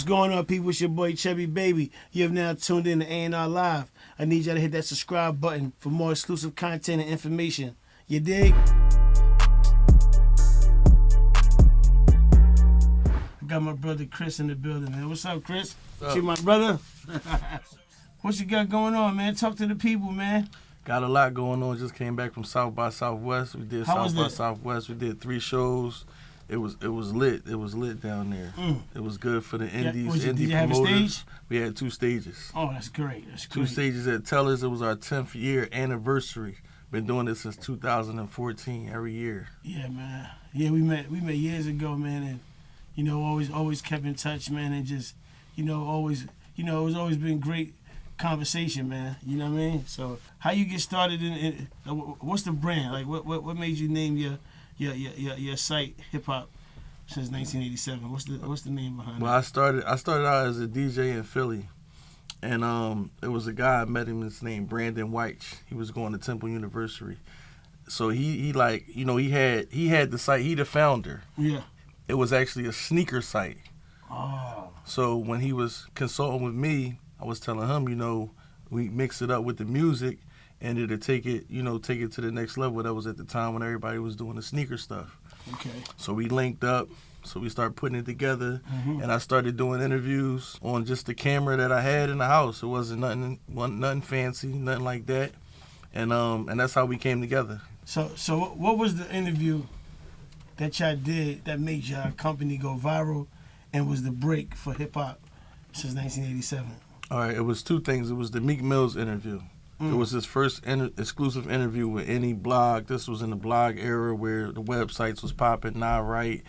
going on, people? It's your boy Chubbie, baby. You have now tuned in to A&R Live. I need y'all to hit that subscribe button for more exclusive content and information. You dig? I got my brother Chris in the building, man. What's up, Chris? See my brother? What you got going on, man? Talk to the people, man. Got a lot going on. Just came back from South by Southwest. We did South by Southwest. We did 3 shows. It was lit. It was lit down there. It was good for the indies, indie did you promoters. Have a stage? We had 2 stages. Oh, that's great. That's great. 2 stages at Tellers. It was our 10th year anniversary. Been doing this since 2014 every year. Yeah, man. Yeah, we met years ago, man, and always kept in touch, man, and just it was always been great conversation, man. You know what I mean? So how you get started in what's the brand? Like what made you name your site hip hop since 1987? What's the name behind it? Well, I started out as a DJ in Philly, and it was a guy I met him. His name Brandon White. He was going to Temple University, so he had the site. He the founder. Yeah. It was actually a sneaker site. Oh. So when he was consulting with me, I was telling him, we mix it up with the music, and it'll take it to the next level. That was at the time when everybody was doing the sneaker stuff. Okay. So we linked up. So we started putting it together, and I started doing interviews on just the camera that I had in the house. It wasn't nothing fancy, nothing like that, and that's how we came together. So what was the interview that y'all did that made your company go viral, and was the break for hip hop since 1987? All right, it was 2 things. It was the Meek Mill's interview. It was his first exclusive interview with any blog. This was in the blog era where the websites was popping. Nah, right.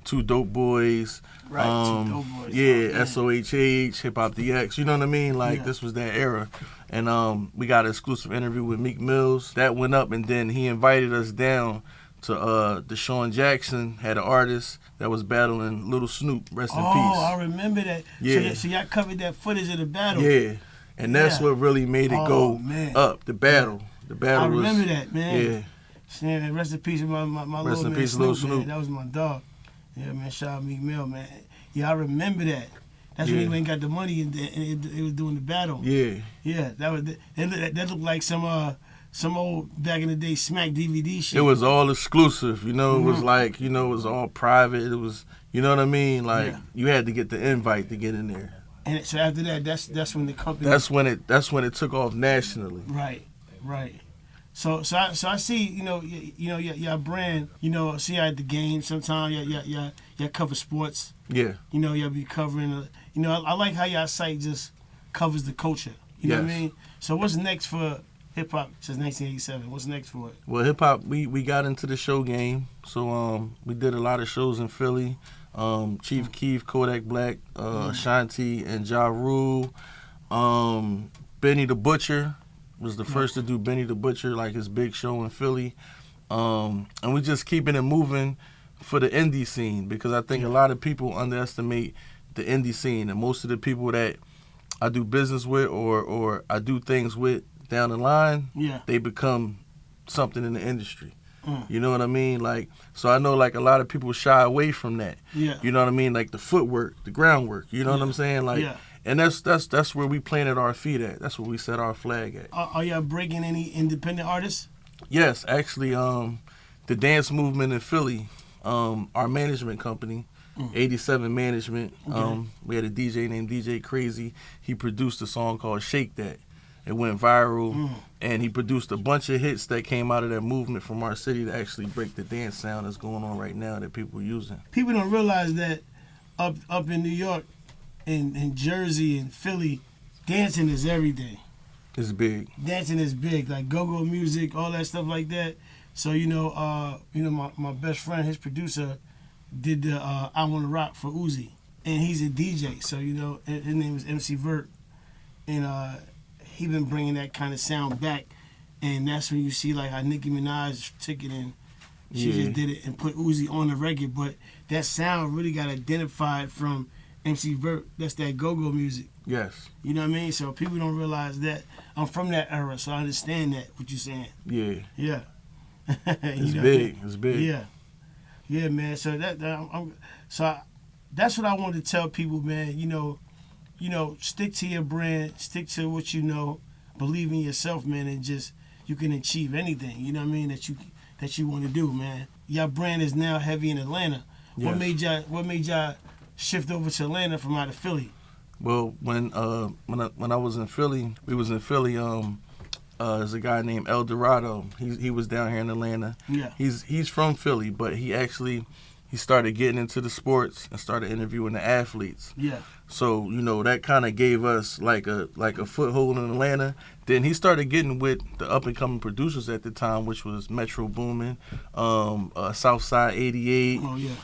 2 Dope Boys. Right, 2 Dope Boys. Yeah, SOHH, Hip Hop DX. You know what I mean? Like, This was that era. And we got an exclusive interview with Meek Mills. That went up, and then he invited us down to Deshaun Jackson, had an artist that was battling Little Snoop. Rest in peace. Oh, I remember that. Yeah. So y'all covered that footage of the battle. Yeah. And that's what really made it go up, the battle. The battle I remember that, man. Yeah. Yeah, rest in peace, my rest little in man peace, Lil Snoop, Snoop. man. That was my dog. Yeah, man, shout out Meek Mill, man. Yeah, I remember that. That's when he went and got the money and it was doing the battle. Yeah. Yeah, that looked like some old back in the day Smack DVD shit. It was all exclusive, It was like, it was all private. It was, you know what I mean? Like you had to get the invite to get in there. And so after that, that's when the company. That's when it took off nationally. Right. So I see, your brand, see you at the game sometimes, y'all cover sports. Yeah. Y'all be covering, I like how y'all site just covers the culture. You know what I mean? So what's next for hip hop since 1987? What's next for it? Well, hip hop, we got into the show game. So we did a lot of shows in Philly. Chief Keef, Kodak Black, Shanti, and Ja Rule. Benny the Butcher was the first to do Benny the Butcher, like his big show in Philly. And we just keeping it moving for the indie scene, because I think a lot of people underestimate the indie scene, and most of the people that I do business with or I do things with down the line, they become something in the industry. You know what I mean? Like, so I know like a lot of people shy away from that. Yeah. You know what I mean? Like the footwork, the groundwork. You know what I'm saying? Like, and that's where we planted our feet at. That's where we set our flag at. Are y'all breaking any independent artists? Yes, actually, the dance movement in Philly, our management company, 87 Management. We had a DJ named DJ Crazy. He produced a song called Shake That. It went viral, and he produced a bunch of hits that came out of that movement from our city to actually break the dance sound that's going on right now that people are using. People don't realize that up in New York, in Jersey and Philly, dancing is everything. It's big. Dancing is big, like go-go music, all that stuff like that. So my best friend, his producer, did the I Wanna Rock for Uzi, and he's a DJ. So his name is MC Vert, and he been bringing that kind of sound back, and that's when you see like how Nicki Minaj took it and she just did it and put Uzi on the record, but that sound really got identified from MC Vert. That's that go-go music. Yes. You know what I mean? So people don't realize that. I'm from that era, so I understand that, what you're saying. Yeah. Yeah. It's big. It's big. Yeah. Yeah, man. So that's what I want to tell people, man. Stick to your brand, stick to what you know, believe in yourself, man, and just you can achieve anything. You know what I mean? That you want to do, man. Your brand is now heavy in Atlanta. Yes. What made y'all shift over to Atlanta from out of Philly? Well, when I was in Philly, we was in Philly. There's a guy named El Dorado. He was down here in Atlanta. Yeah. He's from Philly, but he started getting into the sports and started interviewing the athletes. Yeah. So that kind of gave us like a foothold in Atlanta. Then he started getting with the up and coming producers at the time, which was Metro Boomin, Southside 88. Oh yeah.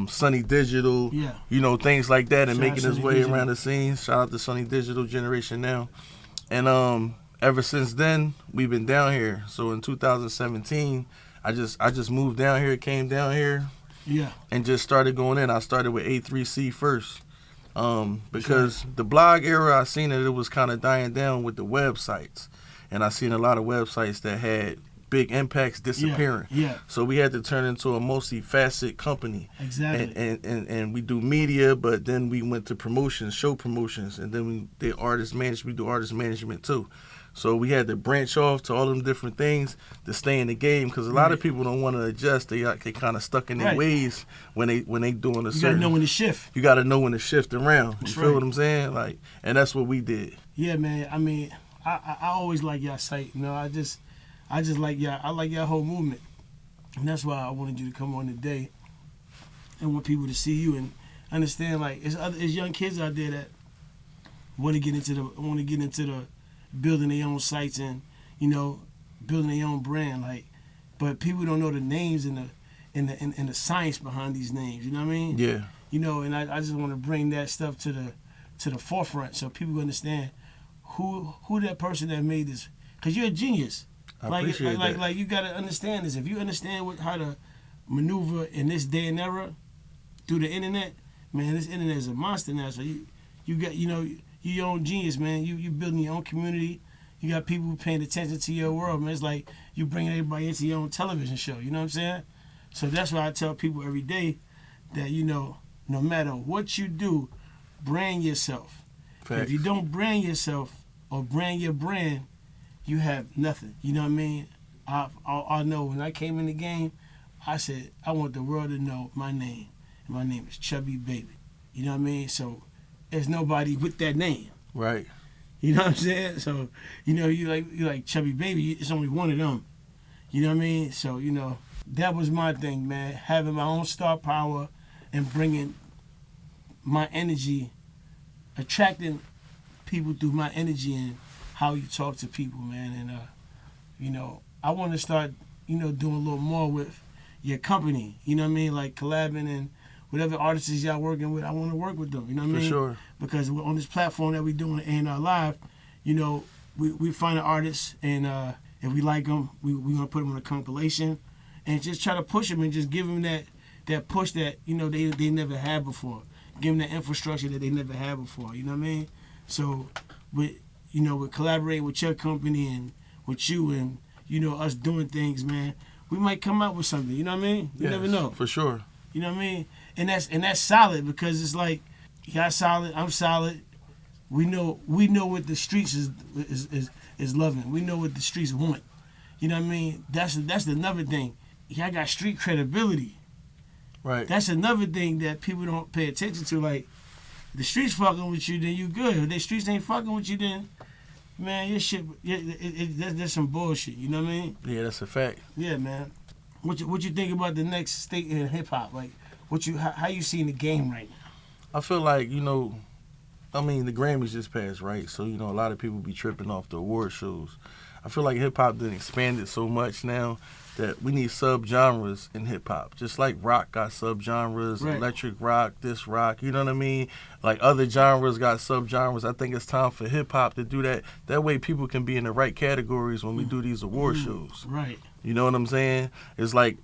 Sunny Digital, Yeah. Things like that, and Shout out making his Sunny way Digital. around the scenes. Shout out to Sunny Digital Generation Now. And ever since then, we've been down here. So in 2017, I just moved down here, came down here, Yeah. and just started going in. I started with A3C first. Because the blog era, I seen that it was kind of dying down with the websites. And I seen a lot of websites that had big impacts disappearing. Yeah. So we had to turn into a multi-facet company. Exactly. And we do media, but then we went to promotions, show promotions, and then we did artist management. We do artist management too. So we had to branch off to all them different things to stay in the game, because a lot of people don't want to adjust. They kind of stuck in their ways when they doing a certain. You gotta know when to shift. You gotta know when to shift around. That's You feel right. what I'm saying? And that's what we did. Yeah, man. I mean, I always like y'all site. I just like y'all. I like y'all whole movement, and that's why I wanted you to come on today, and want people to see you and understand. Like, it's young kids out there that want to get into the building their own sites and building their own brand. But people don't know the names and the science behind these names. You know what I mean? Yeah. And I just want to bring that stuff to the forefront so people understand who that person that made this. Because you're a genius. I appreciate that. Like you got to understand this. If you understand how to maneuver in this day and era through the internet, man, this internet is a monster now. So you got you your own genius, man. You building your own community. You got people paying attention to your world, man. It's like you bringing everybody into your own television show. You know what I'm saying? So that's why I tell people every day that no matter what you do, brand yourself. If you don't brand yourself or brand your brand, you have nothing. You know what I mean? I know when I came in the game, I said I want the world to know my name. And my name is Chubbie Baby. You know what I mean? So there's nobody with that name. Right. You know what I'm saying? So you like Chubbie Baby. It's only one of them. You know what I mean? So that was my thing, man. Having my own star power and bringing my energy, attracting people through my energy and how you talk to people, man. And I want to start doing a little more with your company. You know what I mean? Like collabing and whatever artists y'all working with, I want to work with them. You know what I mean? For sure. Because we're on this platform that we doing A&R Live, we find an artist, and if we like them, we're gonna put them on a compilation, and just try to push them and just give them that push that they never had before. Give them that infrastructure that they never had before. You know what I mean? So with collaborating with your company and with you and us doing things, man, we might come out with something. You know what I mean? You never know. For sure. You know what I mean? And that's solid, because it's like y'all solid, I'm solid. We know what the streets is loving. We know what the streets want. You know what I mean? That's another thing. Y'all got street credibility. Right. That's another thing that people don't pay attention to. Like, if the streets fucking with you, then you good. If the streets ain't fucking with you, then man, your shit, that's some bullshit. You know what I mean? Yeah, that's a fact. Yeah, man. What you think about the next state in hip hop? Like, how you seeing the game right now? I feel like, the Grammys just passed, right? So, a lot of people be tripping off the award shows. I feel like hip-hop done expanded so much now that we need sub-genres in hip-hop. Just like rock got sub-genres, right. Electric rock, this rock, you know what I mean? Like other genres got sub-genres. I think it's time for hip-hop to do that. That way people can be in the right categories when we do these award shows. Right. You know what I'm saying? It's like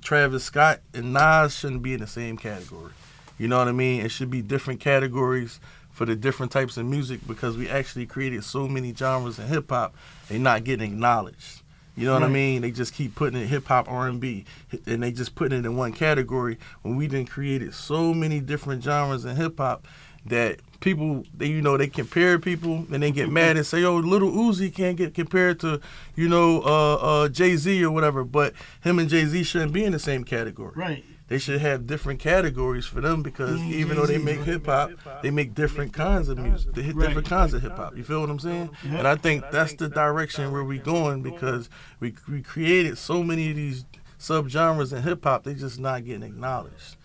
Travis Scott and Nas shouldn't be in the same category. You know what I mean? It should be different categories for the different types of music, because we actually created so many genres in hip-hop, they're not getting acknowledged. You know what I Right. mean? They just keep putting it hip hop, R&B, and they just putting it in one category. When we done created so many different genres in hip hop that people, they compare people and they get mad and say, "Oh, Little Uzi can't get compared to, Jay-Z or whatever." But him and Jay-Z shouldn't be in the same category. Right. They should have different categories for them because even though they make hip hop, they make different kinds of music. They hit different kinds of hip hop. You feel what I'm saying? Yeah. And I think that's the direction where we going because we created so many of these subgenres in hip hop. They just not getting acknowledged,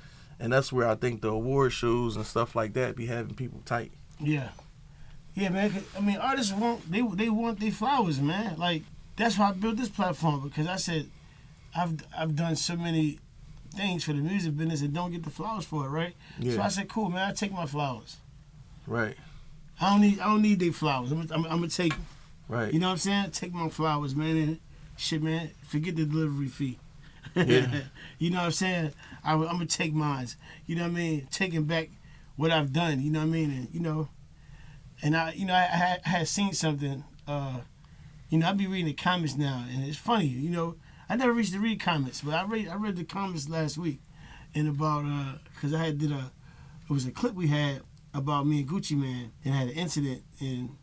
and that's where I think the award shows and stuff like that be having people tight. Yeah. Yeah, man. I mean, artists want their flowers, man. Like that's why I built this platform because I said I've done so many things for the music business and don't get the flowers for it, right? Yeah. So I said, cool, man. I take my flowers. Right. I don't need their flowers. I'm gonna take them. Right. You know what I'm saying? Take my flowers, man. And shit, man. Forget the delivery fee. Yeah. You know what I'm saying? I'm gonna take mine. You know what I mean? Taking back what I've done. You know what I mean? And I had seen something. I be reading the comments now, and it's funny. I never reached to read comments, but I read the comments last week, and about because I did it was a clip we had about me and Gucci Man, and had an incident, and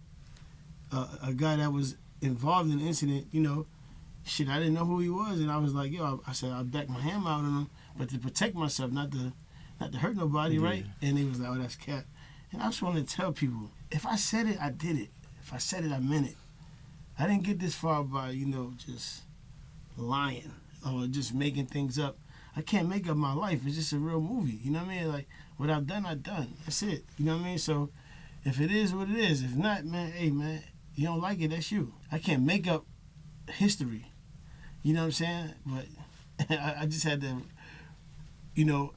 a guy that was involved in the incident, shit, I didn't know who he was, and I was like, I said I'll back my hand out on him, but to protect myself, not to hurt nobody, right? And they was like, oh, that's cap. And I just wanted to tell people, if I said it, I did it. If I said it, I meant it. I didn't get this far by, just lying or just making things up. I can't make up my life. It's just a real movie. You know what I mean? Like, what I've done, I've done. That's it. You know what I mean? So, if it is what it is, if not, man, hey, man, you don't like it, that's you. I can't make up history. You know what I'm saying? But I just had to,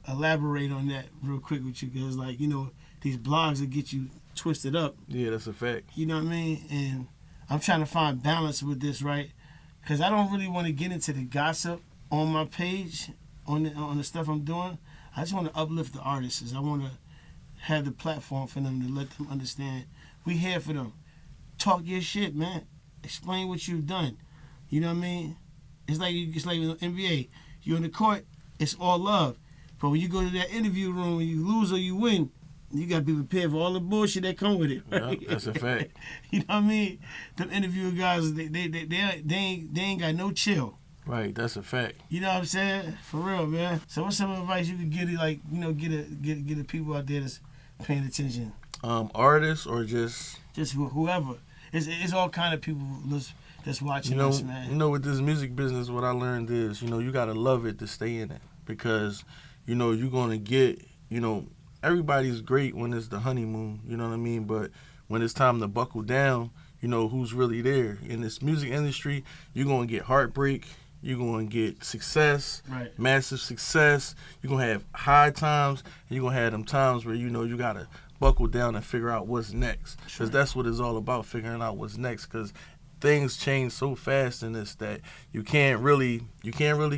elaborate on that real quick with you because, like, these blogs that get you twisted up. Yeah, that's a fact. You know what I mean? And I'm trying to find balance with this, right? Because I don't really want to get into the gossip on my page, on the stuff I'm doing. I just want to uplift the artists. I want to have the platform for them to let them understand we here for them. Talk your shit, man. Explain what you've done. You know what I mean? It's like in the NBA. You're in the court, it's all love. But when you go to that interview room, when you lose or you win, you got to be prepared for all the bullshit that come with it. Right? Yeah, that's a fact. You know what I mean? Them interview guys, they ain't got no chill. Right, that's a fact. You know what I'm saying? For real, man. So what's some advice you could get the people out there that's paying attention? Artists or just whoever. It's all kind of people that's watching us, man. With this music business, what I learned is, you gotta love it to stay in it because, you're gonna get, everybody's great when it's the honeymoon, you know what I mean? But when it's time to buckle down, who's really there. In this music industry, you're going to get heartbreak. You're going to get success, right. Massive success. You're going to have high times. And you're going to have them times where, you got to buckle down and figure out what's next. Because that's what it's all about, figuring out what's next. Because things change so fast in this that you can't really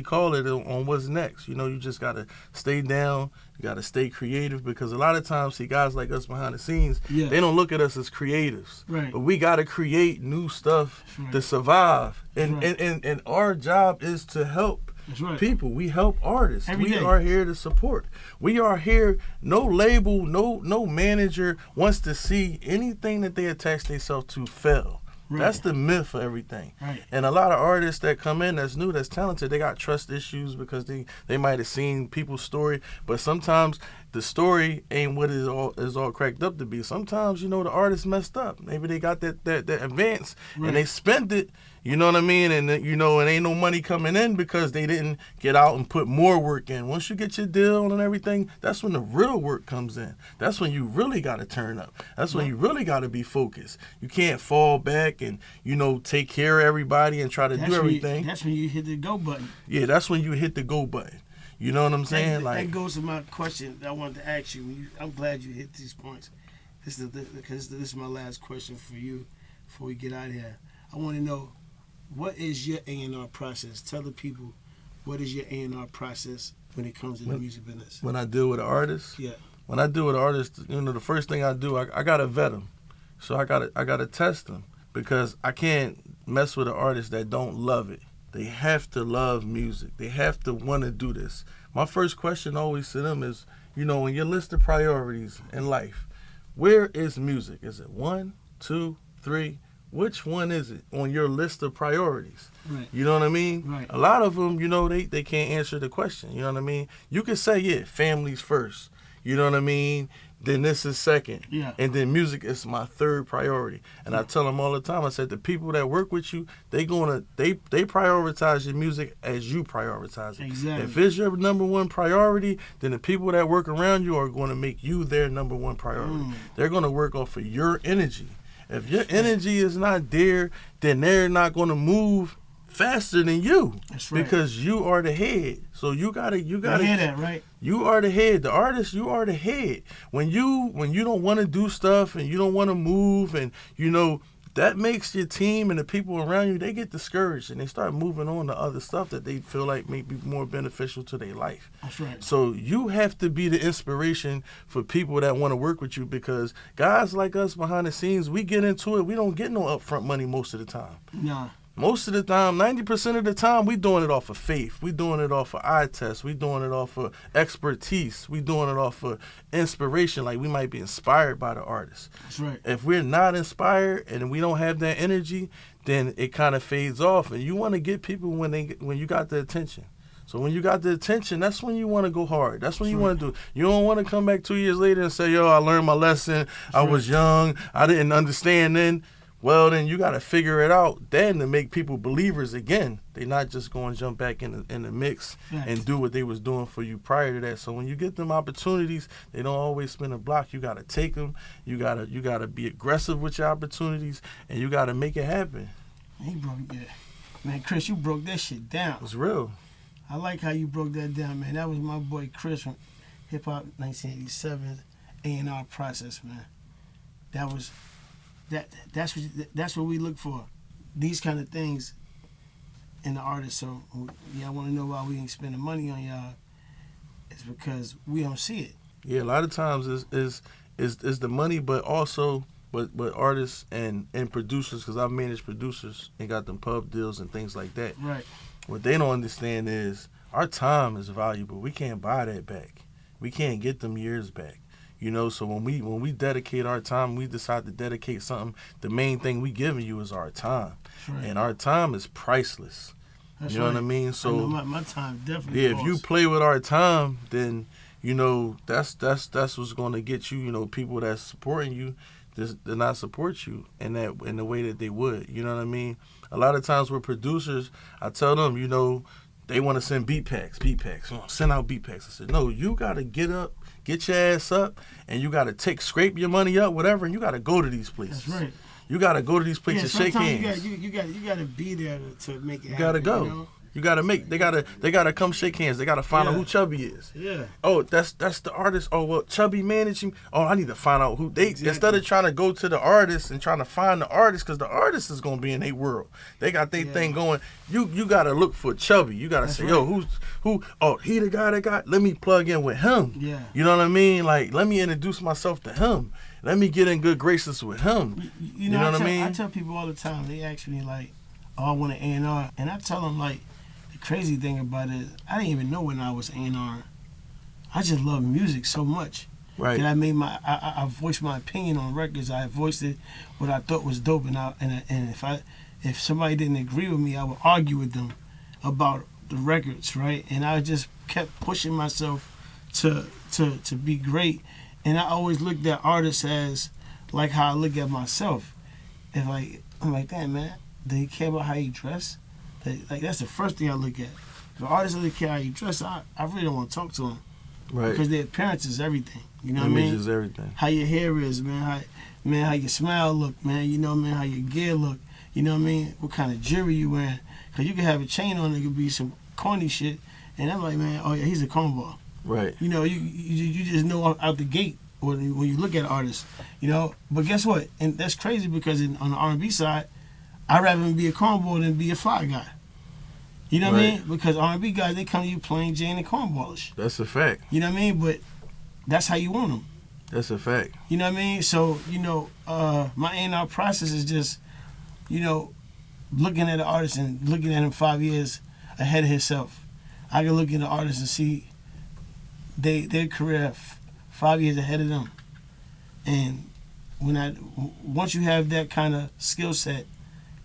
call it on what's next. You just gotta stay down. You gotta stay creative because a lot of times, see, guys like us behind the scenes, they don't look at us as creatives. Right. But we gotta create new stuff to survive, and our job is to help. People. We help artists. We are here to support. We are here. No label, no manager wants to see anything that they attach themselves to fail. Right. That's the myth for everything. Right. And a lot of artists that come in that's new, that's talented, they got trust issues because they might have seen people's story. But sometimes the story ain't what is all cracked up to be. Sometimes, the artist messed up. Maybe they got that advance and they spent it. You know what I mean? And and ain't no money coming in because they didn't get out and put more work in. Once you get your deal and everything, that's when the real work comes in. That's when you really got to turn up. That's when you really got to be focused. You can't fall back and, take care of everybody and try to do everything. That's when you hit the go button. Yeah, that's when you hit the go button. You know what I'm saying? That goes to my question that I wanted to ask you. I'm glad you hit these points. This is my last question for you before we get out of here. I want to know, what is your A&R process? Tell the people, what is your A&R process when it comes to the music business? When I deal with an artist? Yeah. When I deal with an artist, the first thing I do, I got to vet them. So I got to test them because I can't mess with an artist that don't love it. They have to love music. They have to want to do this. My first question always to them is, you know, when your list of priorities in life, where is music? Is it 1, 2, 3? Which one is it on your list of priorities? Right. You know what I mean? Right. A lot of them, you know, they can't answer the question. You know what I mean? You can say, yeah, family's first. You know what I mean? Then this is second. Yeah. And then music is my third priority. And I tell them all the time, I said, the people that work with you, they prioritize your music as you prioritize it. Exactly. If it's your number one priority, then the people that work around you are going to make you their number one priority. They're going to work off of your energy. If your energy is not there, then they're not going to move faster than you. That's right. Because you are the head. So you gotta hear that, right? You are the head. The artist, you are the head. When you don't want to do stuff and you don't want to move, and you know, that makes your team and the people around you, they get discouraged and they start moving on to other stuff that they feel like may be more beneficial to their life. That's right. So you have to be the inspiration for people that want to work with you, because guys like us behind the scenes, we get into it, we don't get no upfront money most of the time. Nah. Most of the time, 90% of the time, we doing it off of faith. We doing it off of eye test. We doing it off of expertise. We doing it off of inspiration. Like, we might be inspired by the artist. That's right. If we're not inspired and we don't have that energy, then it kind of fades off. And you want to get people when you got the attention. So when you got the attention, that's when you want to go hard. That's when you want to do. You don't want to come back 2 years later and say, yo, I learned my lesson. I was young. I didn't understand then. Well, then you got to figure it out then to make people believers again. They're not just going to jump back in the mix and do what they was doing for you prior to that. So when you get them opportunities, they don't always spin a block. You got to take them. You got to be aggressive with your opportunities, and you got to make it happen. He broke it. Man, Chris, you broke that shit down. It's real. I like how you broke that down, man. That was my boy Chris from Hip Hop 1987 A&R process, man. That's what we look for. These kind of things in the artist. So y'all want to know why we ain't spending money on y'all? It's because we don't see it. Yeah, a lot of times is the money, but also but artists and producers, because I've managed producers and got them pub deals and things like that. Right. What they don't understand is our time is valuable. We can't buy that back. We can't get them years back. You know, so when we dedicate our time, we decide to dedicate something, the main thing we giving you is our time. Right. And our time is priceless. That's you know what I mean? So my time definitely. Yeah, if you play with our time, then you know that's what's going to get you. You know, people that's supporting you, they're not support you in the way that they would. You know what I mean? A lot of times with producers, I tell them, you know, they want to send beat packs. Send out beat packs. I said, no, you got to get up, get your ass up, and you got to scrape your money up, whatever, and you got to go to these places. That's right. You got to go to these places, shake hands. You got to be there to make it happen. You got to go. You know? You gotta they gotta come shake hands. They gotta find out who Chubbie is. Yeah. Oh, that's the artist. Oh well, Chubbie managed him. Oh, I need to find out who they. Exactly. Instead of trying to go to the artist and trying to find the artist, because the artist is gonna be in their world. They got their thing going. You gotta look for Chubbie. You gotta say, yo, who? Oh, he the guy that got. Let me plug in with him. Yeah. You know what I mean? Like, let me introduce myself to him. Let me get in good graces with him. You know what I mean? I tell people all the time. They ask me like, oh, I want an A&R, and I tell them like. Crazy thing about it, I didn't even know when I was A&R. I just love music so much. Right. That I voiced my opinion on records. I voiced it what I thought was dope, and if somebody didn't agree with me, I would argue with them about the records, right? And I just kept pushing myself to be great. And I always looked at artists as like how I look at myself. I'm like, damn man, do you care about how you dress? Like that's the first thing I look at. If an artist doesn't care how you dress, I really don't want to talk to them. Right. Because their appearance is everything. You know what I mean? Image is everything. How your hair is, man. How your smile look, man. You know what I mean? How your gear look. You know what I mean? What kind of jewelry you wearing? Because you can have a chain on that could be some corny shit, and I'm like, man, oh yeah, he's a cornball. Right. You know, you just know out the gate when you look at artists. You know, but guess what? And that's crazy because on the R&B side, I'd rather be a cornball than be a fly guy. You know what I mean? Because R&B guys, they come to you plain Jane and cornballish. That's a fact. You know what I mean? But that's how you want them. That's a fact. You know what I mean? So, you know, my A&R process is just, you know, looking at an artist and looking at him 5 years ahead of himself. I can look at an artist and see their career 5 years ahead of them. And once you have that kind of skill set,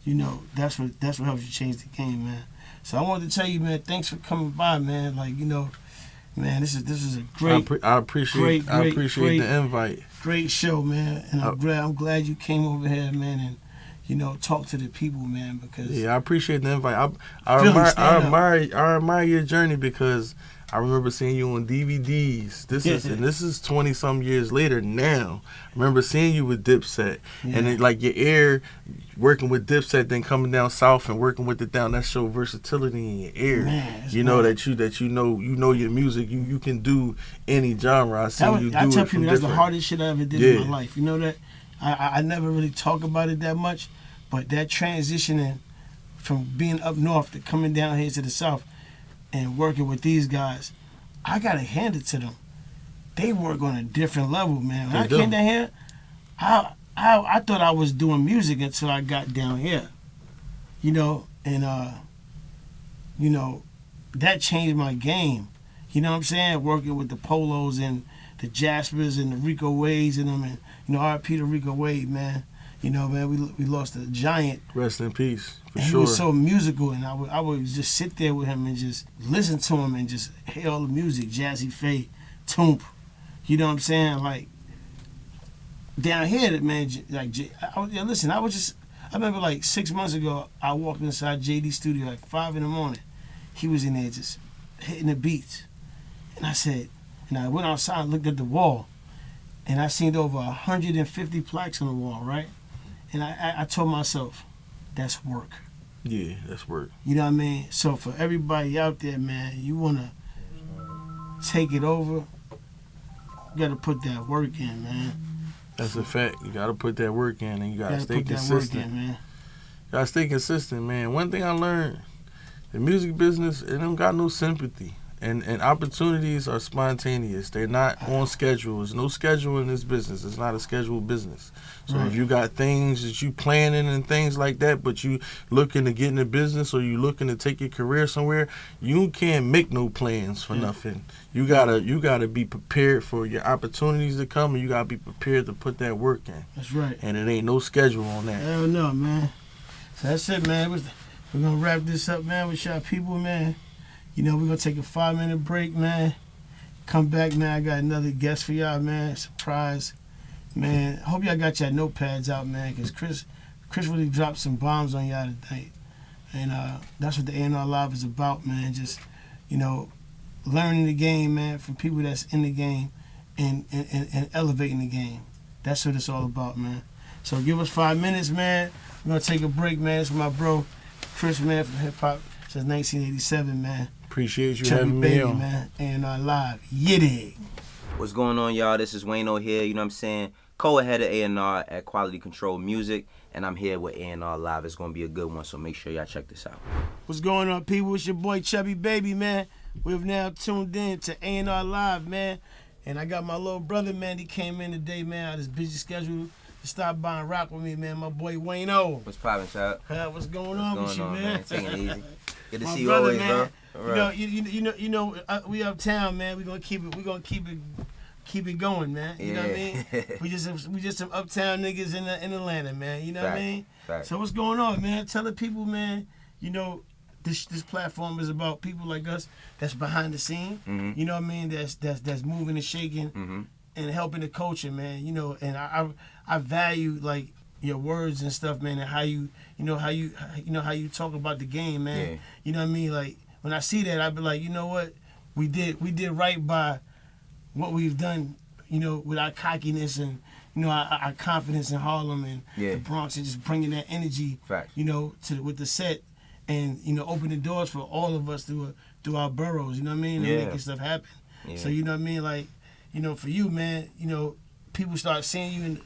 you know, that's what helps you change the game, man. So I wanted to tell you, man, thanks for coming by, man. Like, you know, man, this is a great, I appreciate the invite. Great show, man. And I'm glad you came over here, man, and you know, talk to the people, man. Because yeah, I appreciate the invite. I admire your journey because I remember seeing you on DVDs. This is 20-some years later now. I remember seeing you with Dipset, and it, like your ear working with Dipset, then coming down south and working with it down. That show versatility in your ear. Man, you know that you know your music. You can do any genre. I tell people that's the hardest shit I ever did in my life. You know that I never really talk about it that much, but that transitioning from being up north to coming down here to the south and working with these guys, I gotta hand it to them. They work on a different level, man. When I came down here, I thought I was doing music until I got down here, you know, and you know, that changed my game. You know what I'm saying? Working with the Polos and the Jaspers and the Rico Wades and them, and you know, R.I.P. to Rico Wade, man. You know, man, we lost a giant. Rest in peace, for and sure. He was so musical, and I would just sit there with him and just listen to him and just hear all the music, Jazzy Faye, Toomp. You know what I'm saying? Like down here, man. Like, listen, I remember like 6 months ago, I walked inside JD's studio at 5 a.m. He was in there just hitting the beats, and I went outside and looked at the wall, and I seen over 150 plaques on the wall, right? And I told myself, that's work. Yeah, that's work. You know what I mean? So for everybody out there, man, you want to take it over, you got to put that work in, man. That's a fact. You got to put that work in, and you got to stay consistent. That work in, man. You got to stay consistent, man. One thing I learned, the music business, it don't got no sympathy. And opportunities are spontaneous. They're not on schedule. There's no schedule in this business. It's not a scheduled business. So if you got things that you planning and things like that, but you looking to get in the business or you looking to take your career somewhere, you can't make no plans for nothing. You gotta be prepared for your opportunities to come, and you gotta be prepared to put that work in. That's right. And it ain't no schedule on that. Hell no, man. So that's it, man. We're gonna wrap this up, man, with y'all people, man. You know, we're going to take a 5-minute break, man. Come back, man. I got another guest for y'all, man. Surprise. Man, I hope y'all got your notepads out, man, because Chris really dropped some bombs on y'all tonight. And that's what the A&R Live is about, man. Just, you know, learning the game, man, from people that's in the game and elevating the game. That's what it's all about, man. So give us 5 minutes, man. We're going to take a break, man. It's my bro, Chris, man, from Hip Hop since 1987, man. Appreciate you Chubbie having baby, me on. Man. A&R Live. Yiddy. What's going on, y'all? This is Wayno here, you know what I'm saying? Co-head of A&R at Quality Control Music, and I'm here with A&R Live. It's going to be a good one, so make sure y'all check this out. What's going on, people? It's your boy, Chubbie Baby, man. We've now tuned in to A&R Live, man. And I got my little brother, man. He came in today, man, out his busy schedule to stop by and rock with me, man. My boy, Wayno. What's poppin', child? What's going on with you, man? Taking it easy. Good to my see you brother, always, man. bro. Right. You know, we uptown, man. We're gonna keep it going, man. You know what I mean? We just some uptown niggas in Atlanta, man. You know what I mean? Fact. So what's going on, man? Tell the people, man. You know, this platform is about people like us that's behind the scene. Mm-hmm. You know what I mean? That's moving and shaking and helping the culture, man. You know, and I value like your words and stuff, man, and how you talk about the game, man. Yeah. You know what I mean? Like when I see that, I be like, you know what? We did right by what we've done, you know, with our cockiness and, you know, our confidence in Harlem and the Bronx, and just bringing that energy, you know, with the set, and, you know, open the doors for all of us through our boroughs, you know what I mean, and making stuff happen. Yeah. So, you know what I mean, like, you know, for you, man, you know, people start seeing you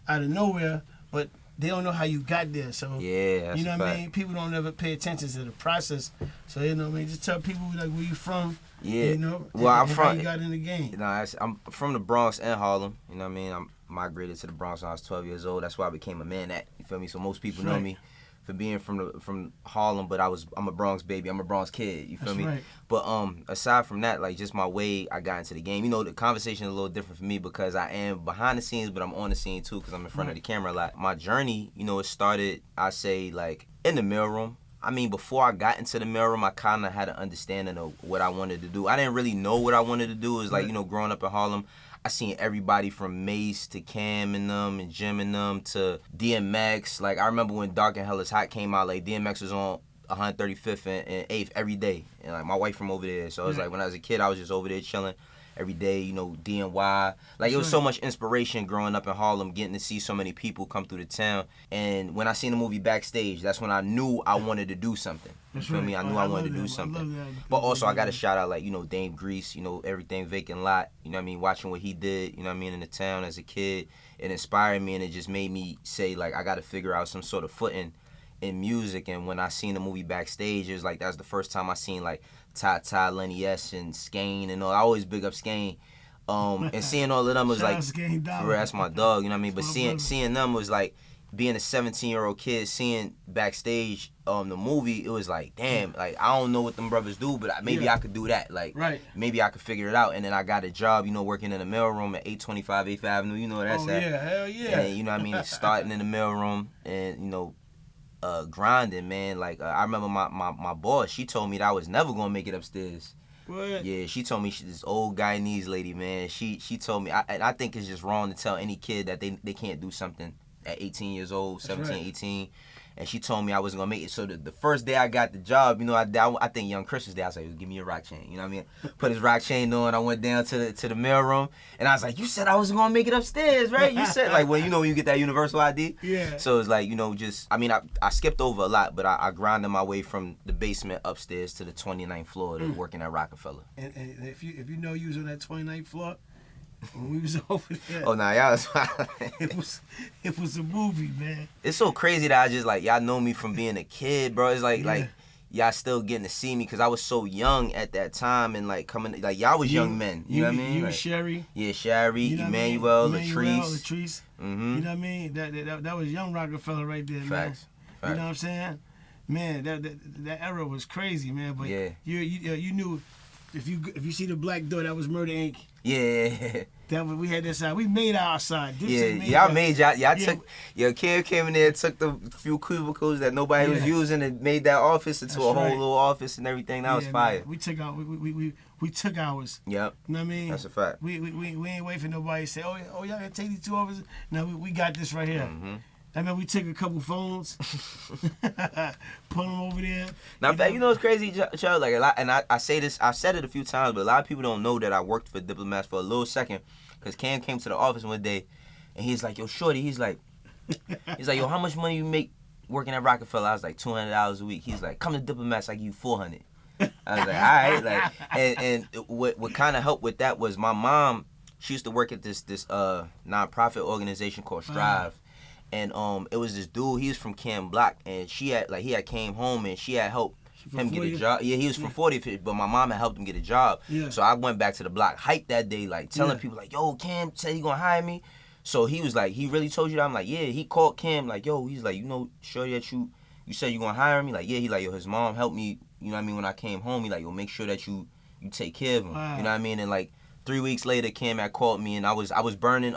out of nowhere, but they don't know how you got there. So, that's you know a what I fact. mean? People don't ever pay attention to the process. So, you know what I mean? Just tell people, like, where you from, you know, well, and how you got in the game. I'm from the Bronx and Harlem, you know what I mean? I migrated to the Bronx when I was 12 years old. That's why I became a man at, you feel me? So most people know me for being from Harlem, but I'm a Bronx baby. I'm a Bronx kid. You feel me? Right. But aside from that, like just my way I got into the game. You know, the conversation is a little different for me because I am behind the scenes, but I'm on the scene too because I'm in front of the camera a lot. My journey, you know, it started, I say, like in the mailroom. I mean, before I got into the mailroom, I kind of had an understanding of what I wanted to do. I didn't really know what I wanted to do. It was like, you know, growing up in Harlem, I seen everybody from Mace to Cam and them and Jim and them to DMX. Like, I remember when Dark and Hell is Hot came out, like, DMX was on 135th and 8th every day. And, like, my wife from over there. So, it was like, when I was a kid, I was just over there chilling every day, you know, DNY. Like, it was so much inspiration growing up in Harlem, getting to see so many people come through the town. And when I seen the movie Backstage, that's when I knew I wanted to do something. You feel me? I knew I wanted to do something. But also, I got to shout out, like, you know, Dame Grease, you know, everything Vacant Lot, you know what I mean? Watching what he did, you know what I mean, in the town as a kid. It inspired me, and it just made me say, like, I got to figure out some sort of footing in music. And when I seen the movie Backstage, it was like, that was the first time I seen, like, Ty, Lenny S, and Skane and all. I always big up Skane. And seeing all of them was like, for real, that's my dog, you know what I mean? But seeing them was like, being a 17-year-old kid, seeing Backstage the movie, it was like, damn, like, I don't know what them brothers do, but maybe I could do that. Like, maybe I could figure it out. And then I got a job, you know, working in the mailroom at 825 8th Avenue, you know where that's at. Yeah, hell yeah. And, you know what I mean, starting in the mailroom and, you know, grinding, man. Like, I remember my boss, she told me that I was never going to make it upstairs. What? Yeah, she told me this old Guyanese lady, man. She told me, and I think it's just wrong to tell any kid that they can't do something at 18 years old, 17, 18. And she told me I wasn't going to make it. So the first day I got the job, you know, I think Young Chris was there. I was like, give me a rock chain. You know what I mean? Put his rock chain on. I went down to the mailroom. And I was like, you said I wasn't going to make it upstairs, right? You said, like, well, you know when you get that universal ID? Yeah. So it's like, you know, just, I mean, I skipped over a lot, but I grinded my way from the basement upstairs to the 29th floor to working at Rockefeller. And if you know you was on that 29th floor, when we was over there, oh, nah, y'all was it was a movie, man. It's so crazy that I just, like, y'all know me from being a kid, bro. It's like y'all still getting to see me because I was so young at that time and, like, coming, like, y'all was young men. You know what I mean? You, like, Sherry. Yeah, Sherry, You know Emmanuel, what I mean? Latrice. You know what I mean? That was young Rockefeller right there, Facts. man. You know what I'm saying? Man, that era was crazy, man. But you knew if you see the black door, that was Murder Inc. Yeah. We had that side. We made our side. Y'all Kim came in there, took the few cubicles that nobody was using, and made that office into a whole little office and everything. That was fire. Man. We took out. We took ours. Yep. You know what I mean? That's a fact. We ain't wait for nobody to say, oh y'all gotta take these 2 offices. No, we got this right here. Mm-hmm. I mean, we took a couple phones, put them over there. Now, you know what's crazy, Chubb? Like, a lot, and I say this, I've said it a few times, but a lot of people don't know that I worked for Diplomats for a little second. Because Cam came to the office one day, and he's like, yo, shorty, he's like, yo, how much money you make working at Rockefeller? I was like, $200 a week. He's like, come to Diplomats, I give you $400. I was like, all right. Like, and what kind of helped with that was my mom, she used to work at this nonprofit organization called Strive. And it was this dude, he was from Cam Block, and he had came home and she had helped him get a job. Yeah, he was from 40th, but my mom had helped him get a job. Yeah. So I went back to the block, hyped that day, like telling people like, yo, Cam said he gonna hire me. So he was like, he really told you that? I'm like, yeah. He called Cam like, yo, he's like, you know, sure that you said you gonna hire me? Like, yeah. He like, yo, his mom helped me, you know what I mean, when I came home. He like, yo, make sure that you take care of him. Wow. You know what I mean? And like 3 weeks later, Cam had called me, and I was burning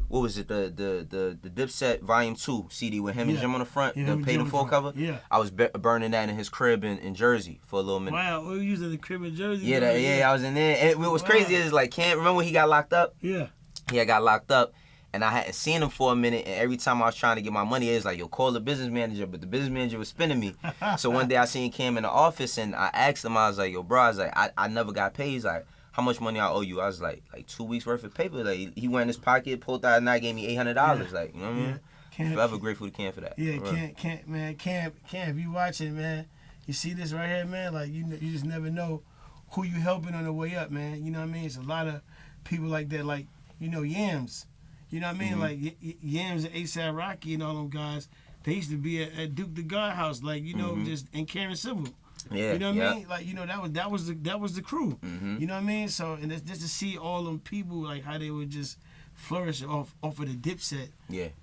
what was it, the Dipset Volume 2 CD with him and Jim on the front, the Paid in Full cover? Yeah. I was burning that in his crib in Jersey for a little minute. Wow, we were using the crib in Jersey? Yeah, I was in there. And what was crazy is, like, Cam, remember when he got locked up? Yeah. He had got locked up, and I hadn't seen him for a minute, and every time I was trying to get my money, it was like, yo, call the business manager, but the business manager was spinning me. So one day I seen Cam in the office, and I asked him, I was like, yo, bro, I was like, I never got paid. He's like, how much money I owe you? I was like 2 weeks worth of paper. Like, he went in his pocket, pulled out, and I gave me $800. Like, you know what I mean? I'm forever grateful to Cam for that. Yeah, Cam, if you watching, man, you see this right here, man. Like, you just never know who you helping on the way up, man. You know what I mean? It's a lot of people like that, like, you know, Yams. You know what I mean? Like Yams and A$AP Rocky and all them guys. They used to be at Duke the Guardhouse, like, you know, just in Karen Civil. Yeah, you know what I mean? Like, you know, that was the crew. You know what I mean? So, and just to see all them people, like, how they would just flourish off of the Dipset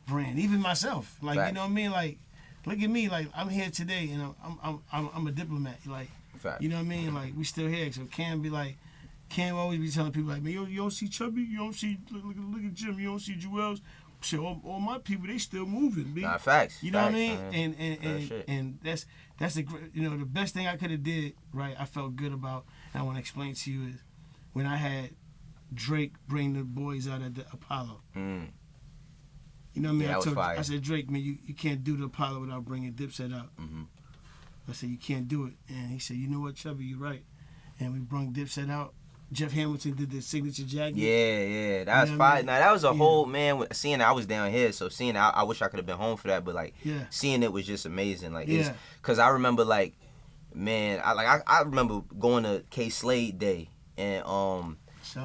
brand. Even myself, like, you know what I mean? Like, look at me, like I'm here today, and I'm a diplomat, like Fact. you know what I mean, like we still here. So Cam always be telling people like, man, you don't see Chubbie, you don't see look at Jim, you don't see Joel's. Shit, all my people, they still moving, man. Nah, facts. You know facts, what I mean? man. And that's the the best thing I could have did, right? I felt good about, and I want to explain to you is when I had Drake bring the boys out at the Apollo. Mm. You know what I mean? Yeah, that was fire. I said, Drake, man, you can't do the Apollo without bringing Dipset out. Mm-hmm. I said, you can't do it. And he said, you know what, Chubbie, you're right. And we brung Dipset out. Jeff Hamilton did the signature jacket. Yeah, that was fire. I mean? Now that was a whole seeing it, I was down here, so seeing it, I wish I could have been home for that, but like seeing it was just amazing. Like, because I remember like, man, I remember going to K Slade Day and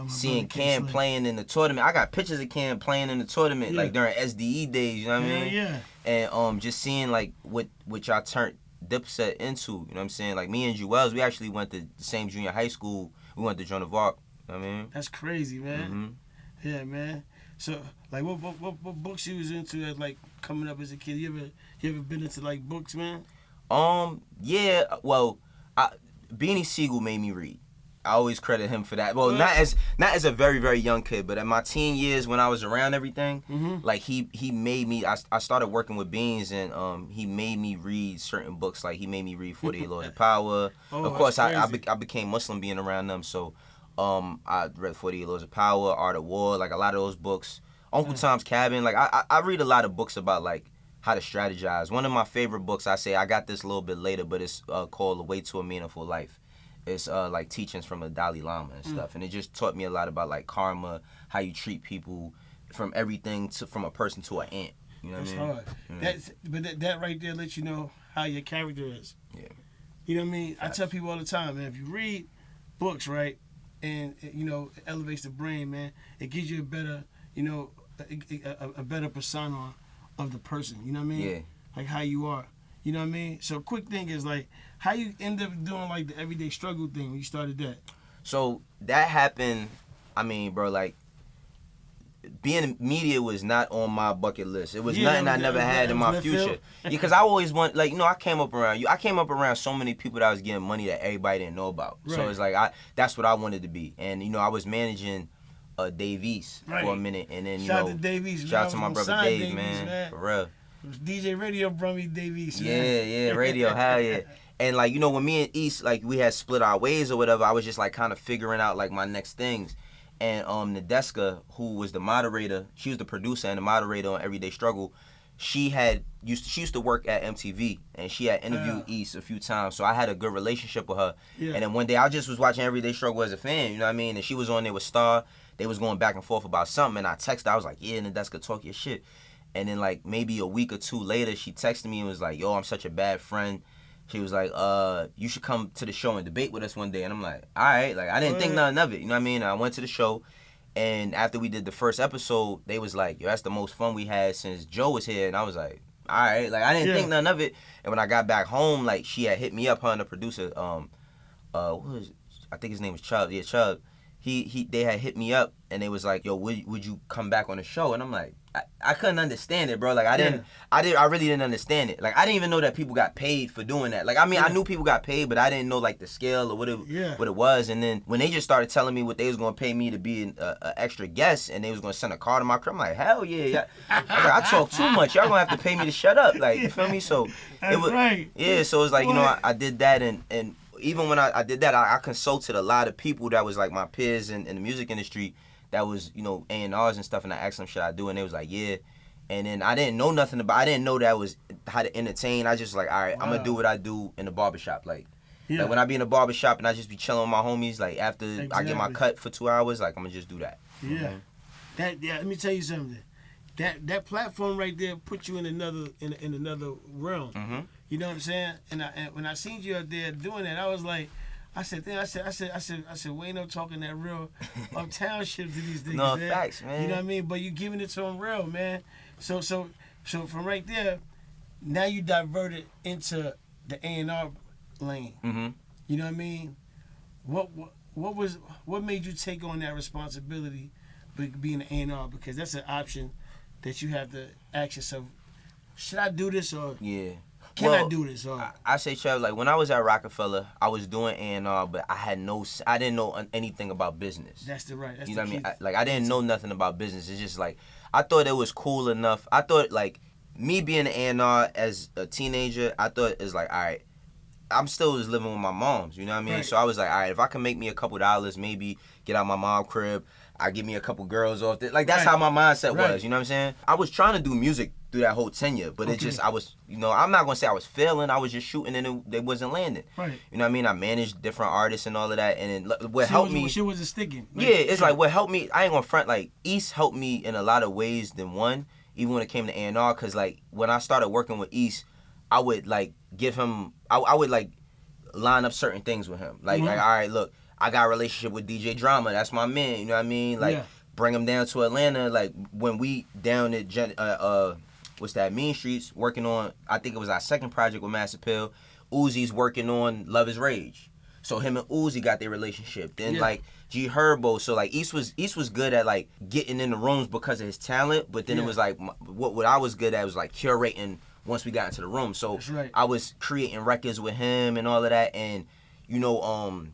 seeing Cam playing in the tournament. I got pictures of Cam playing in the tournament like during SDE days. You know what I mean? Yeah. And just seeing like what y'all turned Dipset into. You know what I'm saying? Like me and Jewels, we actually went to the same junior high school. We went to Joan of Arc. You know what I mean? That's crazy, man. Mm-hmm. Yeah, man. So, like, what books you was into as like coming up as a kid? You ever been into like books, man? Yeah. Well, Beanie Siegel made me read. I always credit him for that. Well, not as a very, very young kid, but in my teen years when I was around everything, like he made me. I started working with Beans, and he made me read certain books. Like he made me read 48 Laws of Power. Of course, I became Muslim being around them, so I read 48 Laws of Power, Art of War, like a lot of those books. Uncle Tom's Cabin. Like I read a lot of books about like how to strategize. One of my favorite books, I got this a little bit later, but it's called The Way to a Meaningful Life. It's like teachings from the Dalai Lama and stuff, and it just taught me a lot about like karma, how you treat people, from everything from a person to an ant. You know what I mean? That's hard. That right there lets you know how your character is. Yeah. You know what I mean? Facts. I tell people all the time, man, if you read books, right, and it elevates the brain, man, it gives you a better, a better persona of the person. You know what I mean? Yeah. Like how you are. You know what I mean? So quick thing is like, how you end up doing like the everyday struggle thing when you started that? So that happened, I mean, bro, like being in media was not on my bucket list. It was nothing I never had in my future. Because I always want, like, I came up around so many people that was getting money that everybody didn't know about. Right. So it's like that's what I wanted to be. And I was managing Dave East for a minute, and then shout out to Dave East, shout out to my brother Dave, man, for real. DJ Radio brought me Dave East. Yeah, Radio, hell yeah. And like when me and East like we had split our ways or whatever, I was just like kind of figuring out like my next things. And Nadeska, who was the moderator, she was the producer and the moderator on Everyday Struggle. She used to work at MTV, and she had interviewed East a few times, so I had a good relationship with her. Yeah. And then one day I just was watching Everyday Struggle as a fan, you know what I mean? And she was on there with Star. They was going back and forth about something, and I texted her. I was like, yeah, Nadeska, talk your shit. And then like maybe a week or two later, she texted me and was like, yo, I'm such a bad friend. She was like, you should come to the show and debate with us one day. And I'm like, all right. Like, I didn't think nothing of it. You know what I mean? I went to the show, and after we did the first episode, they was like, yo, that's the most fun we had since Joe was here. And I was like, all right. Like, I didn't think nothing of it. And when I got back home, like, she had hit me up, her and the producer, what was it? I think his name was Chubb. Yeah, Chubb. They had hit me up, and they was like, yo, would you come back on the show? And I'm like, I couldn't understand it, bro. Like, I really didn't understand it. Like, I didn't even know that people got paid for doing that. Like, I mean, I knew people got paid, but I didn't know like the scale or what it was. And then when they just started telling me what they was gonna pay me to be an extra guest, and they was gonna send a car to my crib, I'm like, hell yeah. I talk too much. Y'all gonna have to pay me to shut up. Like, you feel me? So it was right. Yeah. So it's like I did that, and even when I did that, I consulted a lot of people that was like my peers in the music industry that was, A&Rs and stuff, and I asked them, should I do it? And they was like, yeah. And then I didn't know nothing about, I didn't know that was how to entertain. I just like, all right, I'm going to do what I do in the barbershop. Like when I be in the barbershop and I just be chilling with my homies, like after I get my cut for 2 hours, like I'm going to just do that. Yeah. Let me tell you something. That platform right there put you in another realm. Mm-hmm. You know what I'm saying? And when I seen you up there doing that, I was like, I said, Wayno talking that real uptown shit to these niggas. No, facts, man. You know what I mean? But you giving it to them real, man. So from right there, now you diverted into the A&R lane. Mm-hmm. You know what I mean? What made you take on that responsibility, being an A&R? Because that's an option that you have to ask yourself, should I do this or? Yeah. Can I do this? I say, Trev, like when I was at Rockefeller, I was doing A&R, but I didn't know anything about business. That's right. That's you know the what I mean? key. I didn't know nothing about business. It's just like I thought it was cool enough. I thought like me being an A&R as a teenager, I thought it's like, all right, I'm still just living with my moms. You know what I mean? Right. So I was like, all right, if I can make me a couple dollars, maybe get out my mom crib, I get me a couple girls off there. Like that's how my mindset was. You know what I'm saying? I was trying to do music through that whole tenure, but it just I was, you know, I'm not gonna say I was failing. I was just shooting and it wasn't landing. Right. You know what I mean? I managed different artists and all of that, and what helped me. Shit wasn't sticking. Yeah, it's like what helped me. I ain't gonna front. Like East helped me in a lot of ways than one. Even when it came to A&R, cause like when I started working with East, I would like give him. I would like line up certain things with him. Like all right, look, I got a relationship with DJ Drama. That's my man. You know what I mean? Like bring him down to Atlanta. Like when we down at what's that, Mean Streets, working on, I think it was our second project with Mass Appeal. Uzi's working on Love Is Rage. So him and Uzi got their relationship. Then like G Herbo. So like East was good at like getting in the rooms because of his talent. But then it was like what I was good at was like curating once we got into the room. So I was creating records with him and all of that. And you know,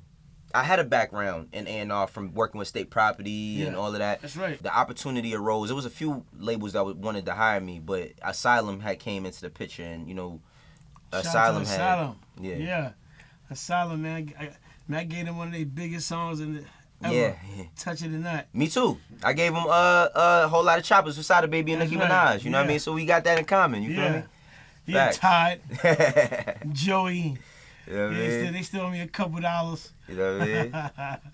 I had a background in A&R from working with State Property and all of that. That's right. The opportunity arose. There was a few labels that wanted to hire me, but Asylum had came into the picture, and you know, Asylum had Asylum, man. I gave them one of their biggest songs in the ever. Touch It or Not. Me too. I gave them a whole lot of choppers with Sada Baby and Nicki Minaj. You know what I mean? So we got that in common. You feel me? Yeah, Todd, Joey. You know what I mean? They still owe me a couple dollars. You know what I mean?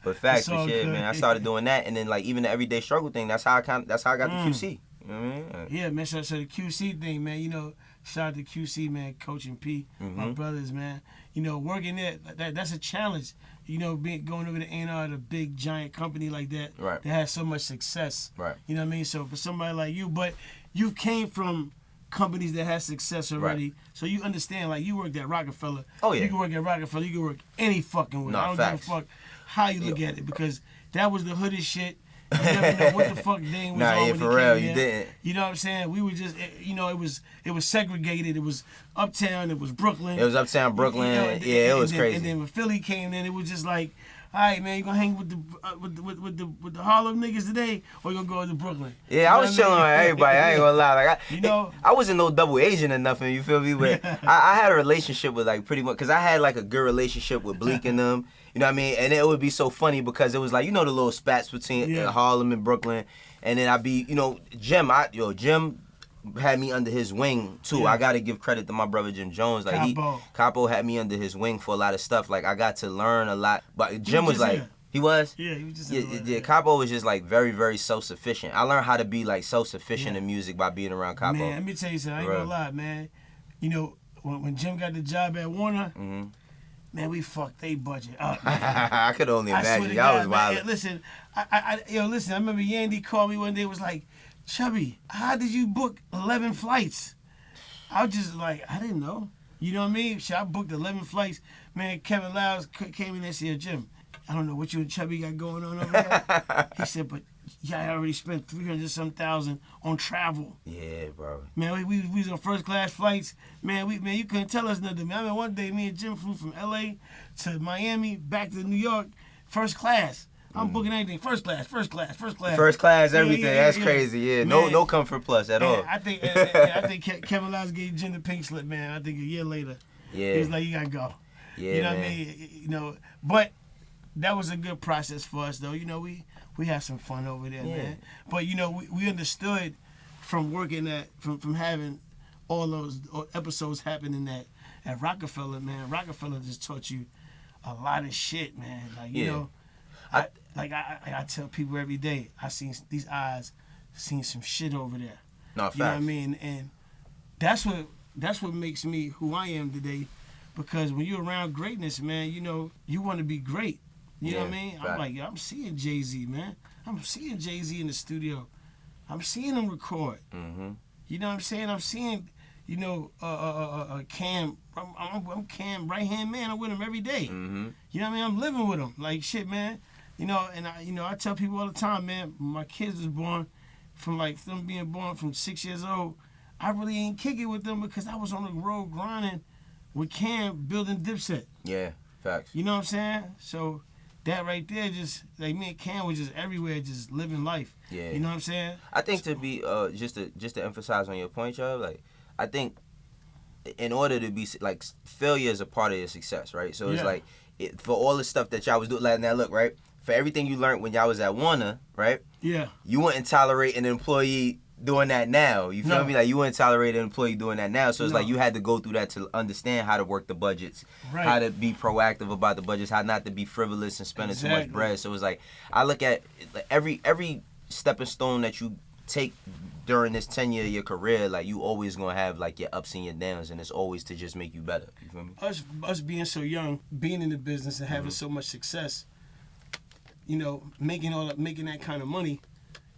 But facts for shit, man. I started doing that, and then like even the everyday struggle thing. That's how I got the QC. You know what I mean? Yeah, man. So the QC thing, man. You know, shout out to QC, man. Coach and P, my brothers, man. You know, working there, that's a challenge. You know, going over to A&R at a big giant company like that, that has so much success. Right. You know what I mean? So for somebody like you, but you came from companies that had success already, so you understand. Like you worked at Rockefeller. Oh yeah. You can work at Rockefeller. You can work any fucking way. I don't give a fuck how you look at it, because that was the hooded shit. You never know what the fuck Dane was on when for real, you there. didn't. You know what I'm saying? We were just, you know, it was segregated. It was Uptown. It was Brooklyn. It was Uptown, Brooklyn. It was crazy. And then when Philly came in, it was just like, all right, man, you gonna hang with the Harlem niggas today, or you gonna go to Brooklyn? Yeah, I was chilling with everybody. I ain't gonna lie. Like you know, I wasn't no double Asian or nothing. You feel me? But I had a relationship with like pretty much, cause I had like a good relationship with Bleak and them. You know what I mean? And it would be so funny because it was like, you know, the little spats between Harlem and Brooklyn, and then I'd be, you know, Jim had me under his wing too. I gotta give credit to my brother Jim Jones. Like Capo had me under his wing for a lot of stuff. Like I got to learn a lot. But Jim was like, he was? Yeah, he was just yeah. Capo was just like very, very self-sufficient. I learned how to be like self-sufficient in music by being around Capo. Man, let me tell you something. I ain't gonna lie, man. You know, when Jim got the job at Warner, man, we fucked they budget up. I could only imagine. Y'all was wild. Man, listen, I remember Yandy called me one day, was like, Chubbie, how did you book 11 flights? I was just like, I didn't know. You know what I mean? Shit, I booked 11 flights. Man, Kevin Lyles came in and said, Jim, I don't know what you and Chubbie got going on over there. He said, but y'all already spent $300-some thousand on travel. Yeah, bro. Man, we was on first class flights. Man, you couldn't tell us nothing. Man, I mean, one day me and Jim flew from LA to Miami, back to New York, first class. I'm booking anything first class. First class, everything. That's crazy. Yeah, man, no comfort plus at all. I think Kevin Lyles gave Jim the pink slip, man. I think a year later, he was like, you gotta go. Yeah, you know man. what I mean? You know, but that was a good process for us, though. You know, we had some fun over there, man. But you know, we understood from working from having all those episodes happening at Rockefeller, man. Rockefeller just taught you a lot of shit, man. Like you know. I tell people every day, seen some shit over there. No, facts. You know what I mean? And that's what makes me who I am today, because when you're around greatness, man, you know, you want to be great. You know what I mean? Fact. I'm like, I'm seeing Jay-Z, man. I'm seeing Jay-Z in the studio. I'm seeing him record. You know what I'm saying? I'm seeing, you know, Cam. I'm Cam right-hand man. I'm with him every day. You know what I mean? I'm living with him. Like, shit, man. You know, and I tell people all the time, man, my kids was born from them being born from 6 years old. I really ain't kick it with them because I was on the road grinding with Cam building Dipset. Yeah, facts. You know what I'm saying? So that right there, just like me and Cam was just everywhere, just living life. Yeah. You know what I'm saying? I think to be just to emphasize on your point, Chubb, like I think in order to be like failure is a part of your success, right? So it's like for all the stuff that y'all was doing. Like now, look, right? For everything you learned when y'all was at Warner, right? Yeah. You wouldn't tolerate an employee doing that now. You feel me? Like you wouldn't tolerate an employee doing that now. So it's like you had to go through that to understand how to work the budgets, how to be proactive about the budgets, how not to be frivolous and spending too much bread. So it's like I look at every stepping stone that you take during this tenure of your career, like you always gonna have like your ups and your downs, and it's always to just make you better. You feel me? Us being so young, being in the business and having so much success, you know, making that kind of money,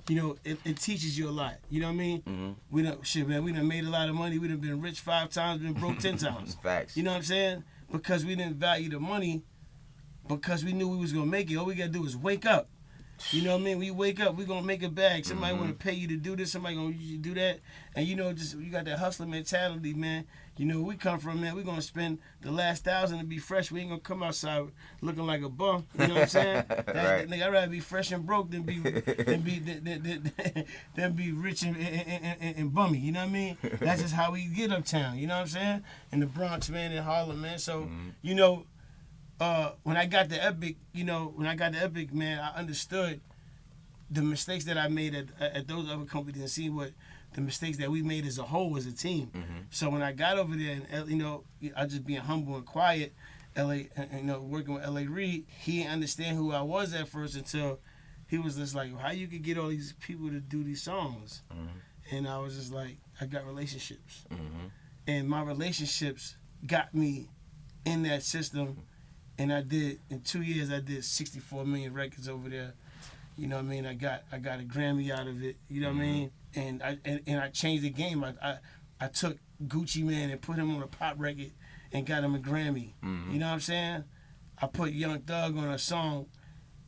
you know, it teaches you a lot. You know what I mean? We done made a lot of money. We done been rich 5 times, been broke 10 times. Facts. You know what I'm saying? Because we didn't value the money, because we knew we was gonna make it. All we gotta do is wake up. You know what I mean? When you wake up, we gonna make a bag. Somebody wanna pay you to do this. Somebody gonna use you to do that. And you know, just you got that hustler mentality, man. You know where we come from, man. We gonna spend the last 1,000 to be fresh. We ain't gonna come outside looking like a bum. You know what I'm saying? Right. Nigga, I'd rather be fresh and broke than be rich and bummy. You know what I mean? That's just how we get uptown. You know what I'm saying? In the Bronx, man, in Harlem, man. So you know. When I got the Epic, man, I understood the mistakes that I made at those other companies and see what the mistakes that we made as a whole, as a team. So when I got over there, and you know, I just being humble and quiet, working with L.A. Reid, he didn't understand who I was at first until he was just like, how you could get all these people to do these songs? And I was just like, I got relationships. And my relationships got me in that system. And in 2 years, I did 64 million records over there. You know what I mean? I got a Grammy out of it. You know what I mean? And I changed the game. I took Gucci Mane and put him on a pop record and got him a Grammy. You know what I'm saying? I put Young Thug on a song,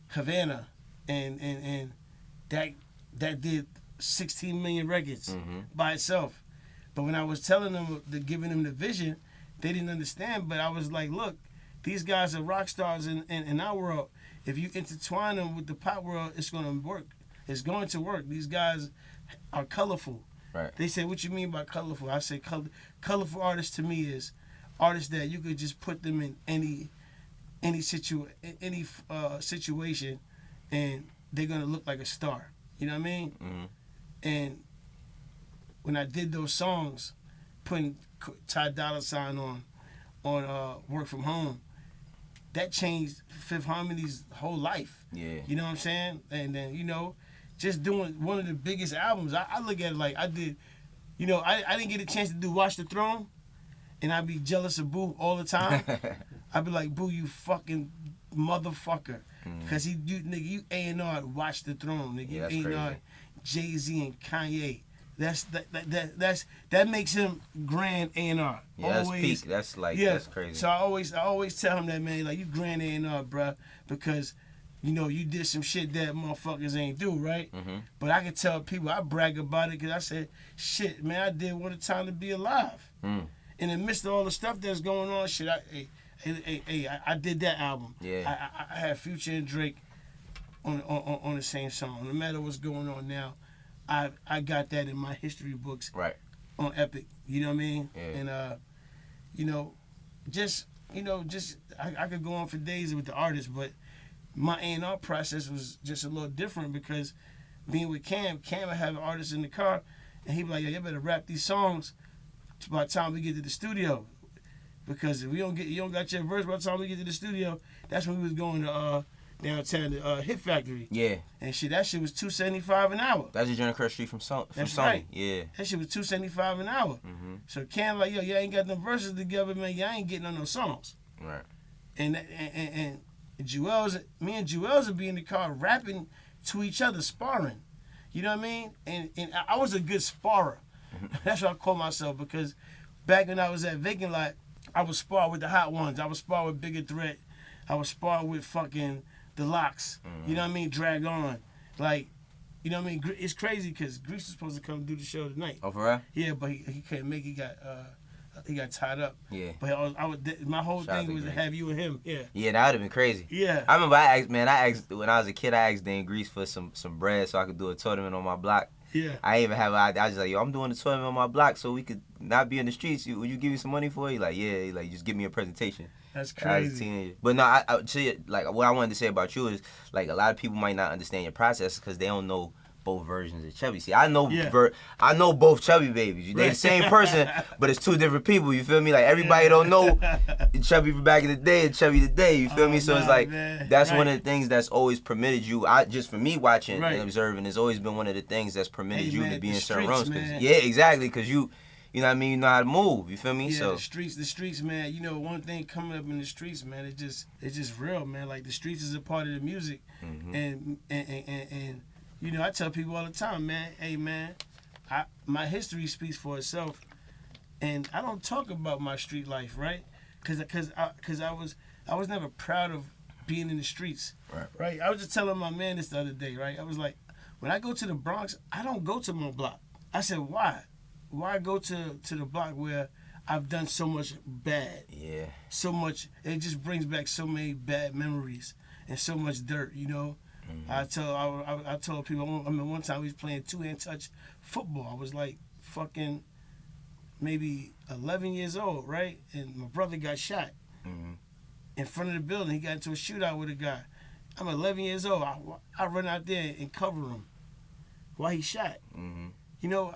Havana, and that did 16 million records by itself. But when I was telling them, giving them the vision, they didn't understand. But I was like, look. These guys are rock stars in our world. If you intertwine them with the pop world, it's going to work. It's going to work. These guys are colorful. Right. They say, what you mean by colorful? I say colorful artists to me is artists that you could just put them in any situation and they're going to look like a star. You know what I mean? And when I did those songs, putting Ty Dolla $ign on Work From Home, that changed Fifth Harmony's whole life. Yeah. You know what I'm saying? And then, you know, just doing one of the biggest albums, I look at it like I did, you know, I didn't get a chance to do Watch the Throne, and I'd be jealous of Boo all the time. I'd be like, Boo, you fucking motherfucker. Because you A&R Watch the Throne, nigga. Yeah, You A&R Jay-Z and Kanye. That makes him grand A&R. Yeah, always, that's peak. That's crazy. So I always tell him that, man, like, you grand A&R, bruh, because you know you did some shit that motherfuckers ain't do, right? But I can tell people, I brag about it because I said, shit, man, I did What a Time to Be Alive. In the midst of all the stuff that's going on, shit, I did that album. Yeah. I had Future and Drake on the same song. No matter what's going on now, I got that in my history books, right, on Epic. You know what I mean? Yeah. And I could go on for days with the artist, but my A&R process was just a little different because being with Cam would have an artist in the car, and he'd be like, yo, you better rap these songs by the time we get to the studio, because if you don't got your verse by the time we get to the studio, that's when we was going to downtown to Hit Factory. Yeah. And shit, that shit was $2.75 an hour. That's the Johnny Cross Street from Sony. That's right. Yeah. That shit was $2.75 an hour. So Cam like, yo, y'all ain't got them verses together, man. Y'all ain't getting on no songs. Right. And me and Jewels would be in the car rapping to each other, sparring. You know what I mean? And I was a good sparrer. That's what I call myself, because back when I was at Vacant Lot, I would spar with the hot ones. I would spar with Bigger Threat. I would spar with fucking the Locks. You know what I mean? Drag On. Like, You know what I mean? It's crazy because Grease was supposed to come do the show tonight. Oh, for real? Yeah, but he couldn't make it. He got tied up. Yeah. But my whole Shout out thing to was to Grease. have you and him. Yeah. Yeah, that would have been crazy. Yeah. I remember I asked when I was a kid, I asked Dan Grease for some bread so I could do a tournament on my block. Yeah. I didn't even have I was just like, yo, I'm doing a tournament on my block so we could not be in the streets. Would you give me some money for it? He like, yeah. He like, just give me a presentation. That's I was a crazy. teenager. But no, I tell you, like, what I wanted to say about you is, like, a lot of people might not understand your process because they don't know both versions of Chubbie. See, I know I know both Chubbie babies. They the same person, but it's two different people. You feel me? Like, everybody don't know Chubbie from back in the day and Chubbie today. You feel me? So it's like, that's one of the things that's always permitted you. Just for me watching and observing, it's always been one of the things that's permitted you to be in certain rooms. Yeah, exactly. Because you know what I mean? You know how to move. You feel me? Yeah, so the streets, man. You know, one thing coming up in the streets, man, it's just real, man. Like, the streets is a part of the music, and you know, I tell people all the time, man. Hey, man, my history speaks for itself, and I don't talk about my street life, right? Cause I was never proud of being in the streets, right? I was just telling my man this the other day, right? I was like, when I go to the Bronx, I don't go to my block. I said, why? Why go to the block where I've done so much bad? Yeah. So much. It just brings back so many bad memories and so much dirt, you know? I told people, I mean, one time we was playing two-hand touch football. I was like fucking maybe 11 years old, right? And my brother got shot in front of the building. He got into a shootout with a guy. I'm 11 years old. I run out there and cover him while he shot. You know,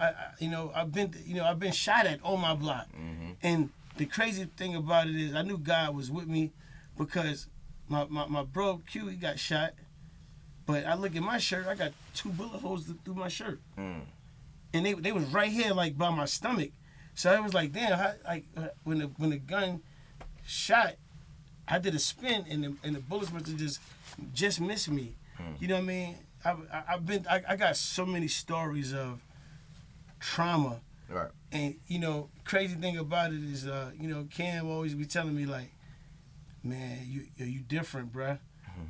I've been shot at on my block. And the crazy thing about it is, I knew God was with me because my bro Q, he got shot. But I look at my shirt, I got 2 bullet holes through my shirt. And they was right here, like, by my stomach. So it was like, damn, when the gun shot, I did a spin, and the bullets must have just missed me. You know what I mean? I got so many stories of trauma. Right. And, you know, crazy thing about it is, you know, Cam always be telling me, like, man, you different, bruh.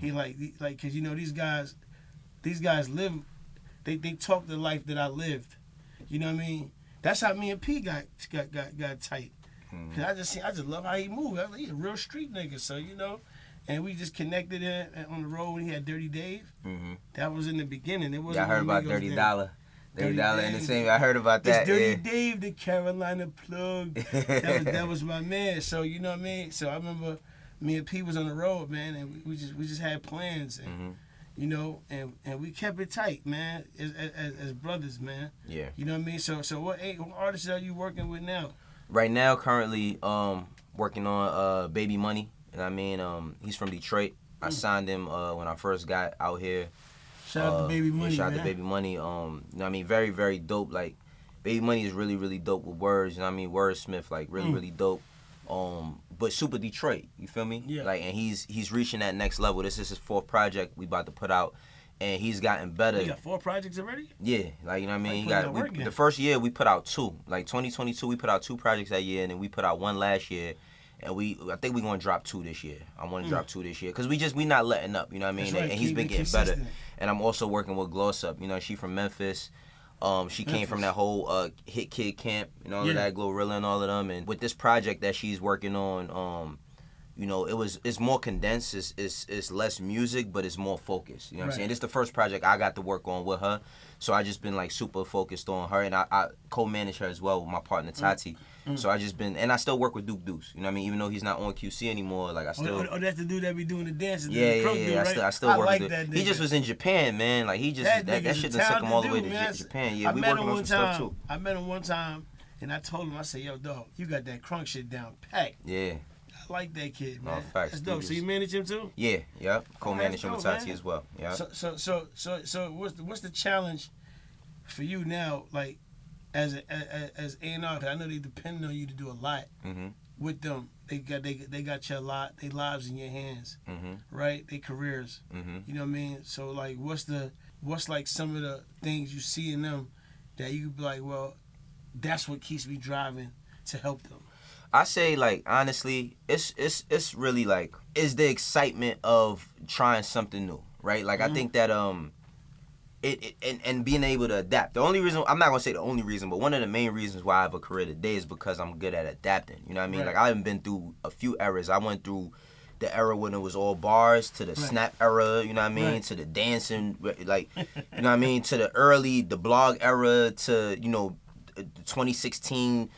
He like, cause you know these guys live, they talk the life that I lived. You know what I mean? That's how me and P got tight. Cause I just love how he moved. He a real street nigga, so you know. And we just connected on the road when he had Dirty Dave. That was in the beginning. It wasn't. Yeah, I heard about Dirty Dollar. Dirty Dollar in the same. I heard about that. It's Dirty Dave, the Carolina plug. that was my man. So you know what I mean. So I remember me and P was on the road, man, and we just had plans, and you know, and we kept it tight, man, as brothers, man. Yeah. You know what I mean. So what artists are you working with now? Right now, currently, working on Baby Money. You know what I mean? He's from Detroit. I signed him when I first got out here. Shout out to Baby Money, shout man. out to Baby Money. You know what I mean? Very, very dope. Like, Baby Money is really, really dope with words. You know what I mean? Wordsmith, like, really, really dope. But super Detroit, you feel me? Yeah. Like, and he's reaching that next level. This is his 4th project we about to put out, and he's gotten better. You got 4 projects already? Yeah, like, you know what I mean. Like, The first year we put out 2. Like 2022, we put out 2 projects that year, and then we put out 1 last year, and I think we're gonna drop 2 this year. I want to drop 2 this year because we not letting up. You know what I mean? Right. And he's been getting better. And I'm also working with Gloss Up. You know, she from Memphis. She came from that whole Hit Kid camp, you know, all of that, Glorilla and all of them. And with this project that she's working on, you know, it's more condensed. It's less music, but it's more focused. You know what I'm saying? This is the first project I got to work on with her. So I just been like super focused on her, and I co-manage her as well with my partner Tati. So I just been, and I still work with Duke Deuce. You know what I mean? Even though he's not on QC anymore, like I still. Oh, that's the dude that be doing the dances. Yeah. Right? I still work like with that him. nigga. He just was in Japan, man. Like he just that shit done took him all the way to Japan. Yeah, we working on some stuff too. I met him one time, and I told him, I said, "Yo, dog, you got that crunk shit down packed." Yeah. I like that kid, man. No, facts. That's dope. So you manage him too? Yeah. Co-manage him with Tati as well. Yeah. So what's the challenge for you now, like as A&R? Cause I know they depend on you to do a lot with them. They got your lot, their lives in your hands, right? Their careers. You know what I mean? So like, what's like some of the things you see in them that you could be like, well, that's what keeps me driving to help them. I say, like, honestly, it's really like, it's the excitement of trying something new, right? Like I think that and being able to adapt. The only reason, I'm not gonna say the only reason, but one of the main reasons why I have a career today is because I'm good at adapting. You know what I mean? Right. Like, I haven't been through a few eras. I went through the era when it was all bars, to the snap era, you know what I mean, to the dancing, like, you know what I mean, to the blog era, to, you know, 2016,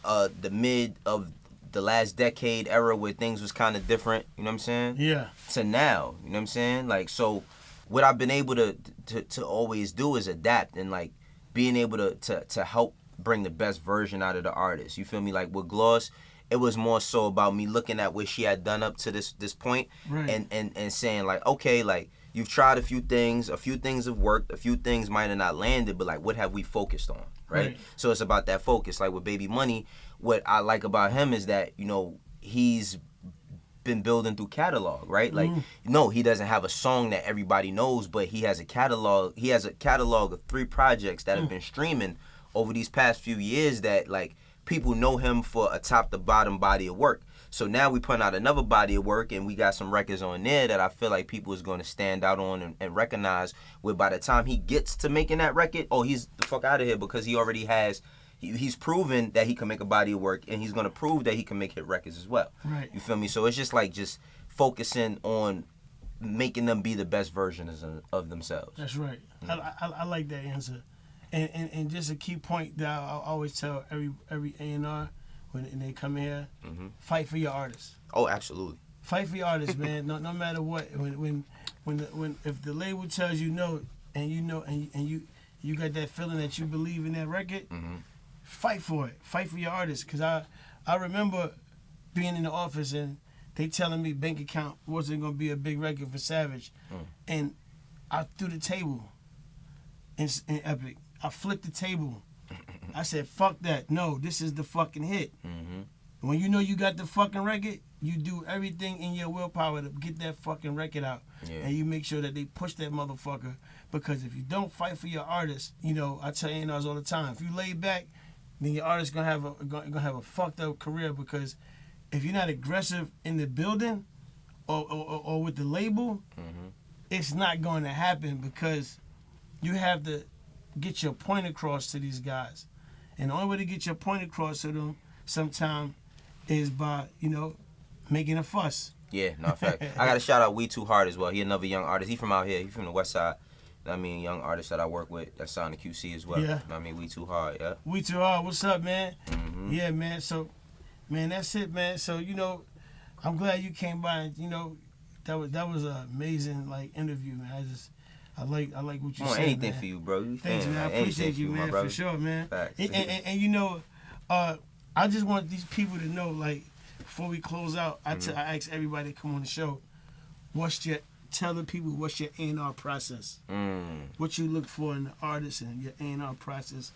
the mid of the last decade era where things was kind of different, you know what I'm saying? Yeah. To now, you know what I'm saying? Like, so what I've been able to always do is adapt, and like being able to help bring the best version out of the artist. You feel me? Like with Gloss, it was more so about me looking at what she had done up to this point, and saying like, okay, like, you've tried a few things have worked, a few things might have not landed, but like, what have we focused on, right? So it's about that focus. Like with Baby Money, what I like about him is that, you know, he's been building through catalog, right? Like, no, he doesn't have a song that everybody knows, but he has a catalog. He has a catalog of 3 projects that have been streaming over these past few years that, like, people know him for a top to bottom body of work. So now we putting out another body of work, and we got some records on there that I feel like people is going to stand out on and recognize, where by the time he gets to making that record, oh, he's the fuck out of here, because he already has, he's proven that he can make a body of work, and he's going to prove that he can make hit records as well. Right. You feel me? So it's just like, just focusing on making them be the best versions of themselves. That's right. I like that answer. And just a key point that I always tell every A&R when they come here, fight for your artists. Oh, absolutely. Fight for your artists, man. No matter what. When if the label tells you no, and you got that feeling that you believe in that record, fight for it. Fight for your artists. Cause I remember being in the office and they telling me bank account wasn't gonna be a big record for Savage, and I threw the table in Epic. I flipped the table. I said, fuck that. No, this is the fucking hit. When you know you got the fucking record, you do everything in your willpower to get that fucking record out. And you make sure that they push that motherfucker. Because if you don't fight for your artist, you know, I tell A&Rs all the time, if you lay back, then your artist gonna have a fucked up career, because if you're not aggressive in the building or with the label, it's not going to happen, because you have to get your point across to these guys. And the only way to get your point across to them sometimes is by, you know, making a fuss. Yeah, no, fact. I got to shout out We Too Hard as well. He another young artist. He from out here. He from the West Side. I mean, young artist that I work with that's signed to QC as well. Yeah. I mean, We Too Hard, yeah. We Too Hard. What's up, man? Yeah, man. So, man, that's it, man. So, you know, I'm glad you came by. And, you know, that was an amazing, like, interview, man. I like what you said, anything man. for you, bro. Thanks, man. I appreciate you, man, for sure, man. And you know, I just want these people to know, like, before we close out, I ask everybody to come on the show, tell the people what's your A&R process. What you look for in the artist and your A&R process.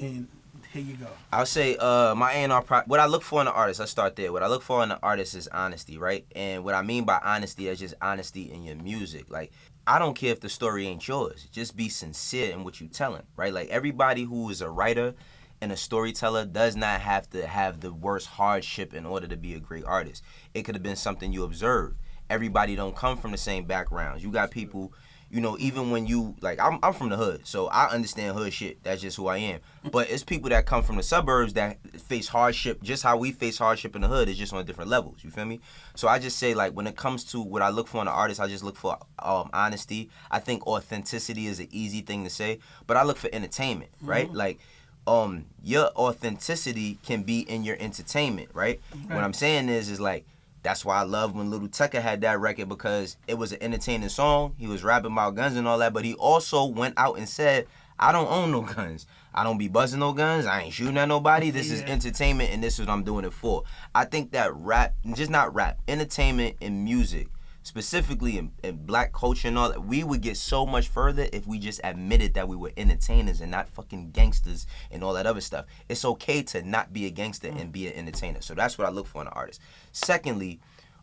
And here you go. I'll say my A&R what I look for in an artist, let's start there. What I look for in an artist is honesty, right? And what I mean by honesty is just honesty in your music. Like, I don't care if the story ain't yours. Just be sincere in what you're telling, right? Like, everybody who is a writer and a storyteller does not have to have the worst hardship in order to be a great artist. It could have been something you observed. Everybody don't come from the same backgrounds. You got people, you know, even when you, like, I'm from the hood, so I understand hood shit. That's just who I am. But it's people that come from the suburbs that face hardship just how we face hardship in the hood. It's just on different levels. You feel me? So I just say, like, when it comes to what I look for in an artist, I just look for honesty. I think authenticity is an easy thing to say, but I look for entertainment, right? Like, your authenticity can be in your entertainment, right? What I'm saying is like, that's why I love when Little Tucker had that record, because it was an entertaining song. He was rapping about guns and all that, but he also went out and said, I don't own no guns. I don't be buzzing no guns. I ain't shooting at nobody. This is entertainment, and this is what I'm doing it for. I think that rap, just not rap, entertainment and music, specifically in black culture and all that, we would get so much further if we just admitted that we were entertainers and not fucking gangsters and all that other stuff. It's okay to not be a gangster and be an entertainer. So that's what I look for in an artist. Secondly,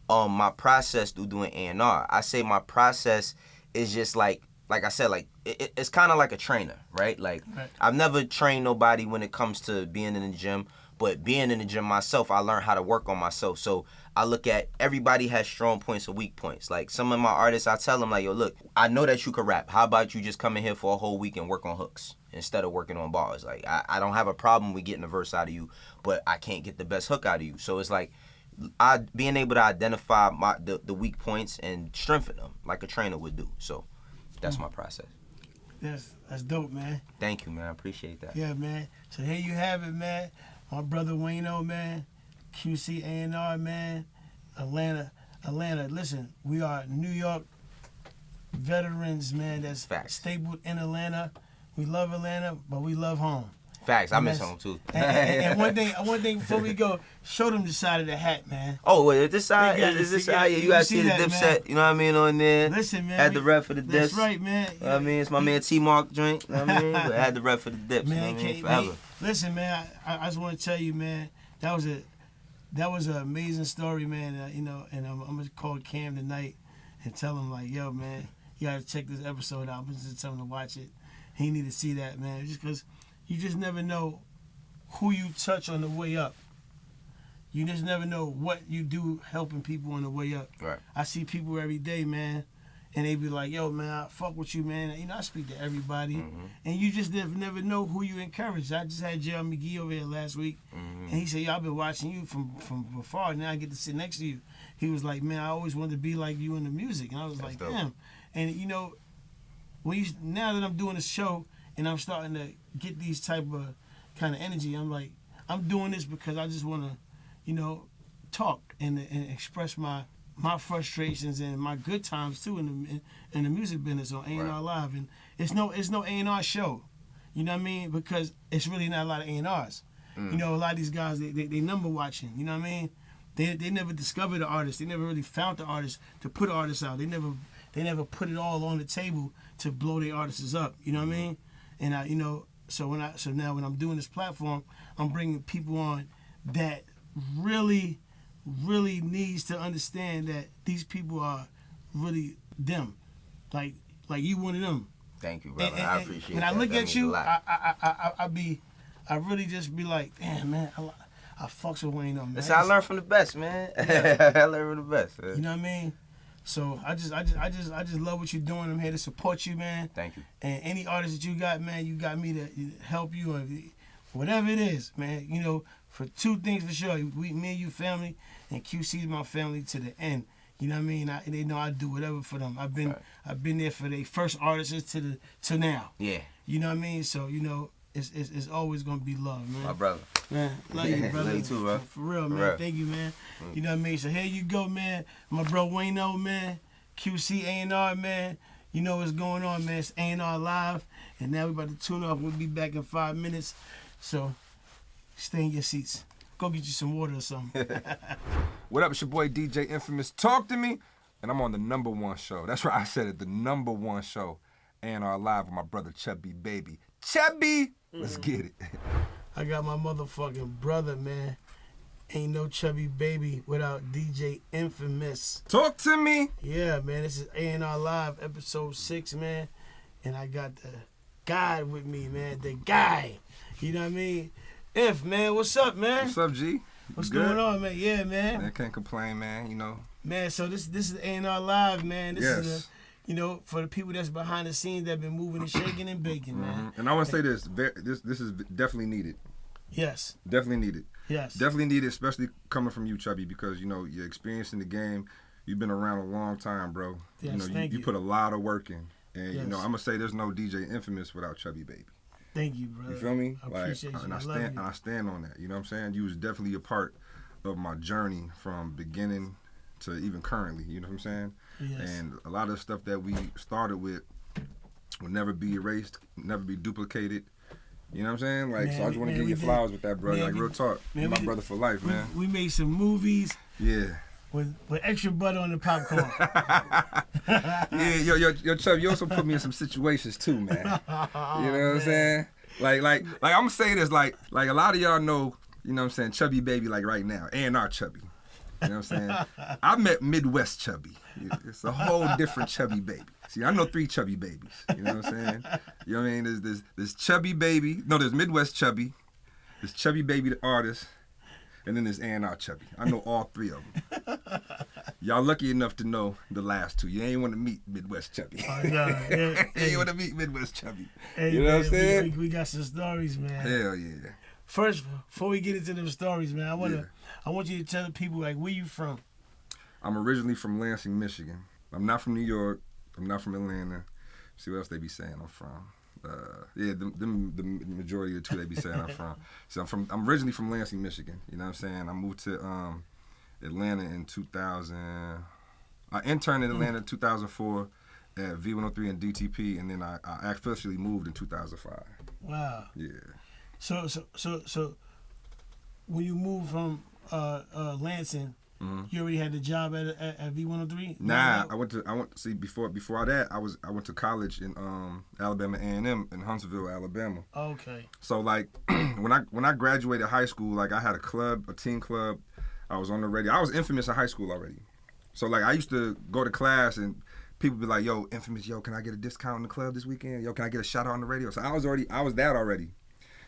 my process through doing A&R, I say my process is just like I said, like, it's kind of like a trainer, right? Like, I've never trained nobody when it comes to being in the gym, But being in the gym myself, I learned how to work on myself. So I look at everybody has strong points and weak points. Like some of my artists, I tell them like, yo, look, I know that you can rap. How about you just come in here for a whole week and work on hooks instead of working on bars? Like I don't have a problem with getting a verse out of you, but I can't get the best hook out of you. So it's like being able to identify the weak points and strengthen them like a trainer would do. So that's my process. That's dope, man. Thank you, man. I appreciate that. Yeah, man. So here you have it, man. My brother Wayno, man. QC A&R, man. Atlanta. Listen, we are New York veterans, man. That's Facts. Stapled in Atlanta. We love Atlanta, but we love home. Facts. I miss home too. And one thing before we go, show them the side of the hat, man. Oh, well, this side is this side. Yeah, you gotta see the Dipset. You know what I mean on there. Listen, man. Had the rep for the dips. That's right, man. You know what I mean? It's my man T-Mark joint. You know what I mean? But I had the rep for the dips. Man, you know what I mean? Forever. Listen, man. I just want to tell you, man. That was an amazing story, man. You know, and I'm gonna call Cam tonight and tell him like, yo, man, you gotta check this episode out. I'm just tell him to watch it. He need to see that, man. Just because you just never know who you touch on the way up. You just never know what you do helping people on the way up. Right. I see people every day, man, and they be like, yo, man, I fuck with you, man. You know, I speak to everybody. And you just never know who you encourage. I just had Jerry McGee over here last week, and he said, yo, I've been watching you from afar. Now I get to sit next to you. He was like, man, I always wanted to be like you in the music. And I was like, dope. damn. And, you know, now that I'm doing this show and I'm starting to get these type of kind of energy, I'm like, I'm doing this because I just want to, you know, talk and express my frustrations and my good times too in the music business on A&R Live. And it's no A&R show, you know what I mean? Because it's really not a lot of A&Rs. You know, a lot of these guys, they number watching, you know what I mean? They never discovered the artist. They never really found the artist to put artists out. They never put it all on the table to blow their artists up, you know what I mean? And you know, so now when I'm doing this platform, I'm bringing people on that really needs to understand that these people are really them, like you one of them. Thank you, brother. I appreciate when that. I look That at means you, a lot. I really just be like, damn, man, I fucks with Wayno, man. That's how I learned from the best, man. Yeah. I learned from the best. Man. You know what I mean? So I just love what you're doing. I'm here to support you, man. Thank you. And any artist that you got, man, you got me to help you, or whatever it is, man. You know, for two things for sure. Me and you family, and QC's my family to the end. You know what I mean? They know I do whatever for them. I've been there for their first artists to now. Yeah. You know what I mean? So you know, it's always gonna be love, man. My brother. Man, love you, brother. Love you too, bro. For real, man. Thank you, man. You know what I mean? So here you go, man. My bro Wayno, man. QC A&R, man. You know what's going on, man. It's A&R Live. And now we're about to tune off. We'll be back in 5 minutes. So stay in your seats. Go get you some water or something. What up, it's your boy DJ Infamous. Talk to me. And I'm on the #1 show. That's right, I said it. The #1 show. A&R Live with my brother Chubbie, baby. Chubbie! Let's get it. I got my motherfucking brother, man. Ain't no Chubbie baby without DJ Infamous. Talk to me. Yeah, man. This is A&R Live, episode 6, man. And I got the guy with me, man. The guy. You know what I mean? Inf, man. What's up, man? What's up, G? What's good? going on, man? Yeah, man. I can't complain, man. You know. Man, so this is A&R Live, man. This Yes. is you know, for the people that's behind the scenes that been moving and shaking and baking, man. And I want to say this. This is definitely needed. Yes. Definitely needed. Yes. Definitely needed, especially coming from you, Chubbie, because, you know, your experience in the game, you've been around a long time, bro. Yes, you know, thank you you. put a lot of work in. And, Yes. you know, I'm going to say there's no DJ Infamous without Chubbie, baby. Thank you, brother. You feel me? I appreciate you. And I love you. I stand on that. You know what I'm saying? You was definitely a part of my journey from beginning to even currently. You know what I'm saying? Yes. And a lot of the stuff that we started with will never be erased, never be duplicated. You know what I'm saying? Like, Man, so I just want to man, give you we flowers with that, brother. man, Like, we- real talk. man, You're my we- brother for life, man. We made some movies Yeah. with extra butter on the popcorn. Yeah, yo, Chubb, you also put me in some situations too, man. You know what I'm saying? Like I'm gonna say this, like a lot of y'all know, you know what I'm saying, Chubbie baby, like right now, A&R Chubbie. You know what I'm saying? I met Midwest Chubbie. It's a whole different Chubbie baby. See, I know 3 Chubbie babies. You know what I'm saying? You know what I mean? There's Chubbie baby. No, there's Midwest Chubbie. There's Chubbie Baby the artist, and then there's A&R Chubbie. I know all three of them. Y'all lucky enough to know the last two. You ain't want to meet Midwest Chubbie. You ain't want to meet Midwest Chubbie. Hey, you know what I'm saying? We got some stories, man. Hell yeah. First, before we get into them stories, man, I want you to tell the people, like, where you from? I'm originally from Lansing, Michigan. I'm not from New York. I'm not from Atlanta. See what else they be saying I'm from. The majority of the two they be saying I'm from. So I'm originally from Lansing, Michigan. You know what I'm saying? I moved to Atlanta in 2000. I interned in Atlanta in 2004 at V103 and DTP, and then I officially moved in 2005. Wow. Yeah. So when you moved from Lansing, you already had the job at V103? Nah, I went see before that I went to college in Alabama A&M in Huntsville, Alabama. Okay. So like when I graduated high school, like I had a team club. I was on the radio. I was infamous in high school already. So like I used to go to class and people be like, "Yo, infamous, yo, can I get a discount in the club this weekend? Yo, can I get a shout out on the radio?" So I was that already.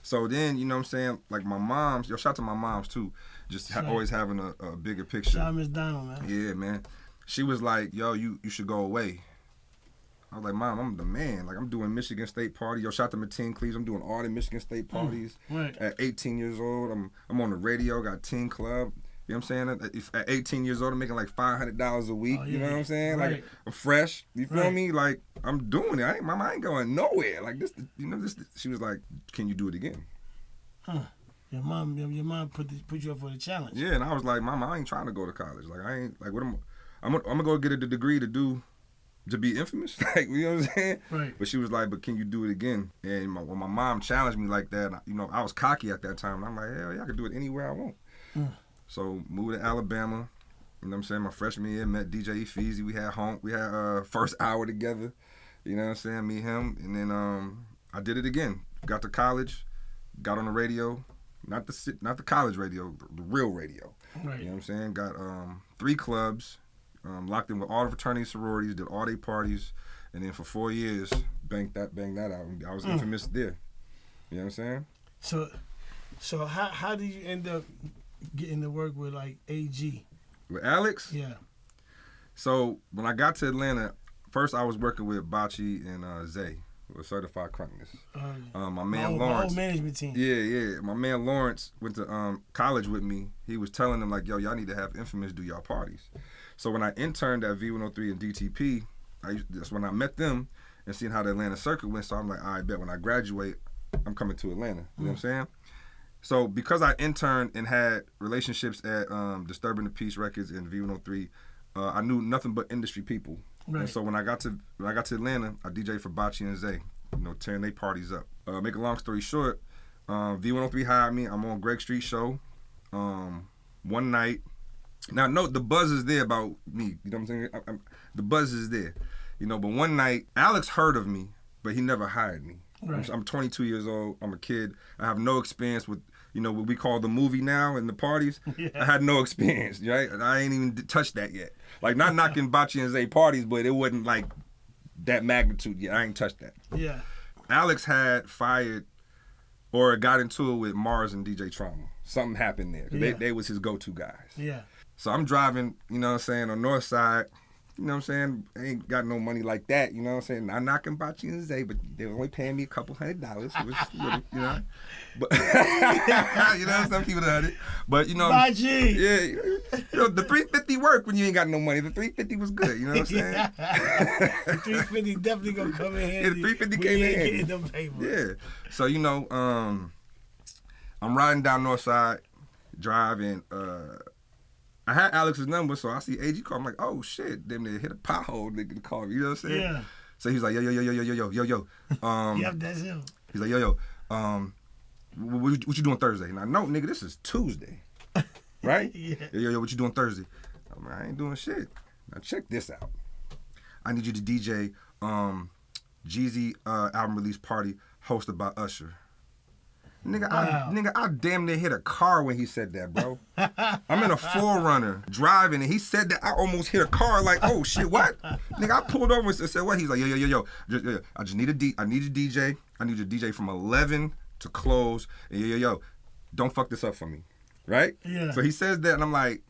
So then, you know what I'm saying, like my moms, shout out to my moms too, just always having a bigger picture. Shout out Miss Donald, man. Yeah, man. She was like, "Yo, you should go away." I was like, "Mom, I'm the man. Like, I'm doing Michigan State party. Yo, shout out to Mateen Cleaves. I'm doing all the Michigan State parties. Right. At 18 years old, I'm on the radio, got teen club. You know what I'm saying? At 18 years old, I'm making like $500 a week. Oh, yeah. You know what I'm saying? Right. Like, I'm fresh. You feel me? Like, I'm doing it. Mama, I ain't going nowhere. Like, this, you know, this. She was like, "Can you do it again?" Huh. Your mom put you up for the challenge. Yeah, and I was like, "Mama, I ain't trying to go to college. Like, I ain't, like, what I'm gonna go get a degree to be infamous." Like, you know what I'm saying? Right. But she was like, "But can you do it again?" And when my mom challenged me like that, you know, I was cocky at that time. And I'm like, "Hell yeah, I can do it anywhere I want." So moved to Alabama. You know what I'm saying? My freshman year, met DJ Efeezy. We had first hour together. You know what I'm saying? Me, him, and then I did it again. Got to college, got on the radio, not the college radio, the real radio. Right. You know what I'm saying? Got 3 clubs, locked in with all the fraternities, sororities, did all their parties, and then for 4 years, banged that out. I was infamous there. You know what I'm saying? So how did you end up getting to work with like AG? With Alex? Yeah. So when I got to Atlanta, first I was working with Bachi and Zay, with Certified Crunkness. My man Lawrence. My old management team. Yeah. My man Lawrence went to college with me. He was telling them like, "Yo, y'all need to have Infamous do y'all parties." So when I interned at V103 and DTP, that's when I met them and seeing how the Atlanta circuit went. So I'm like, "I bet when I graduate, I'm coming to Atlanta." You know what I'm saying? So because I interned and had relationships at Disturbing the Peace Records and V103, I knew nothing but industry people. Right. And so when I got to Atlanta, I DJed for Bachi and Zay, you know, tearing their parties up. Make a long story short, V103 hired me. I'm on Greg Street show one night. Now, no, the buzz is there about me. You know what I'm saying? The buzz is there. You know, but one night, Alex heard of me, but he never hired me. Right. I'm 22 years old. I'm a kid. I have no experience with, you know, what we call the movie now and the parties. Yeah. I had no experience, right? I ain't even touched that yet. Like, not knocking Bachi and Zay parties, but it wasn't like that magnitude yet. I ain't touched that. Yeah. Alex had fired or got into it with Mars and DJ Trauma. Something happened there. Yeah. They was his go-to guys. Yeah. So I'm driving, you know what I'm saying, on North Side. You know what I'm saying? I ain't got no money like that, you know what I'm saying? Not knocking Bachi and Zay, but they were only paying me a couple $100. It was little, you know? But, you know, some people had it. But, you know, Bachi! Yeah, you know, the $350 worked when you ain't got no money. The $350 was good, you know what I'm saying? The $350 definitely gonna come in handy. Yeah, the $350 when came you in ain't handy. getting them papers. Yeah. So, you know, I'm riding down North Side, driving, I had Alex's number, so I see AG call. I'm like, "Oh shit!" Then they hit a pothole, nigga, to call me. You know what I'm saying? Yeah. So he's like, "Yo." Yep, that's him. He's like, "Yo. What you doing Thursday?" And I know, nigga, this is Tuesday, right? Yeah. Yo, what you doing Thursday? I'm like, I ain't doing shit. Now check this out. I need you to DJ Jeezy album release party hosted by Usher. Nigga, Wow. I damn near hit a car when he said that, bro. I'm in a 4Runner driving, and he said that. I almost hit a car. Like, oh shit, what? Nigga, I pulled over and said, what? He's like, yo. I just need a DJ. I need you to DJ from 11 to close. And yo. don't fuck this up for me, right? Yeah. So he says that, and I'm like,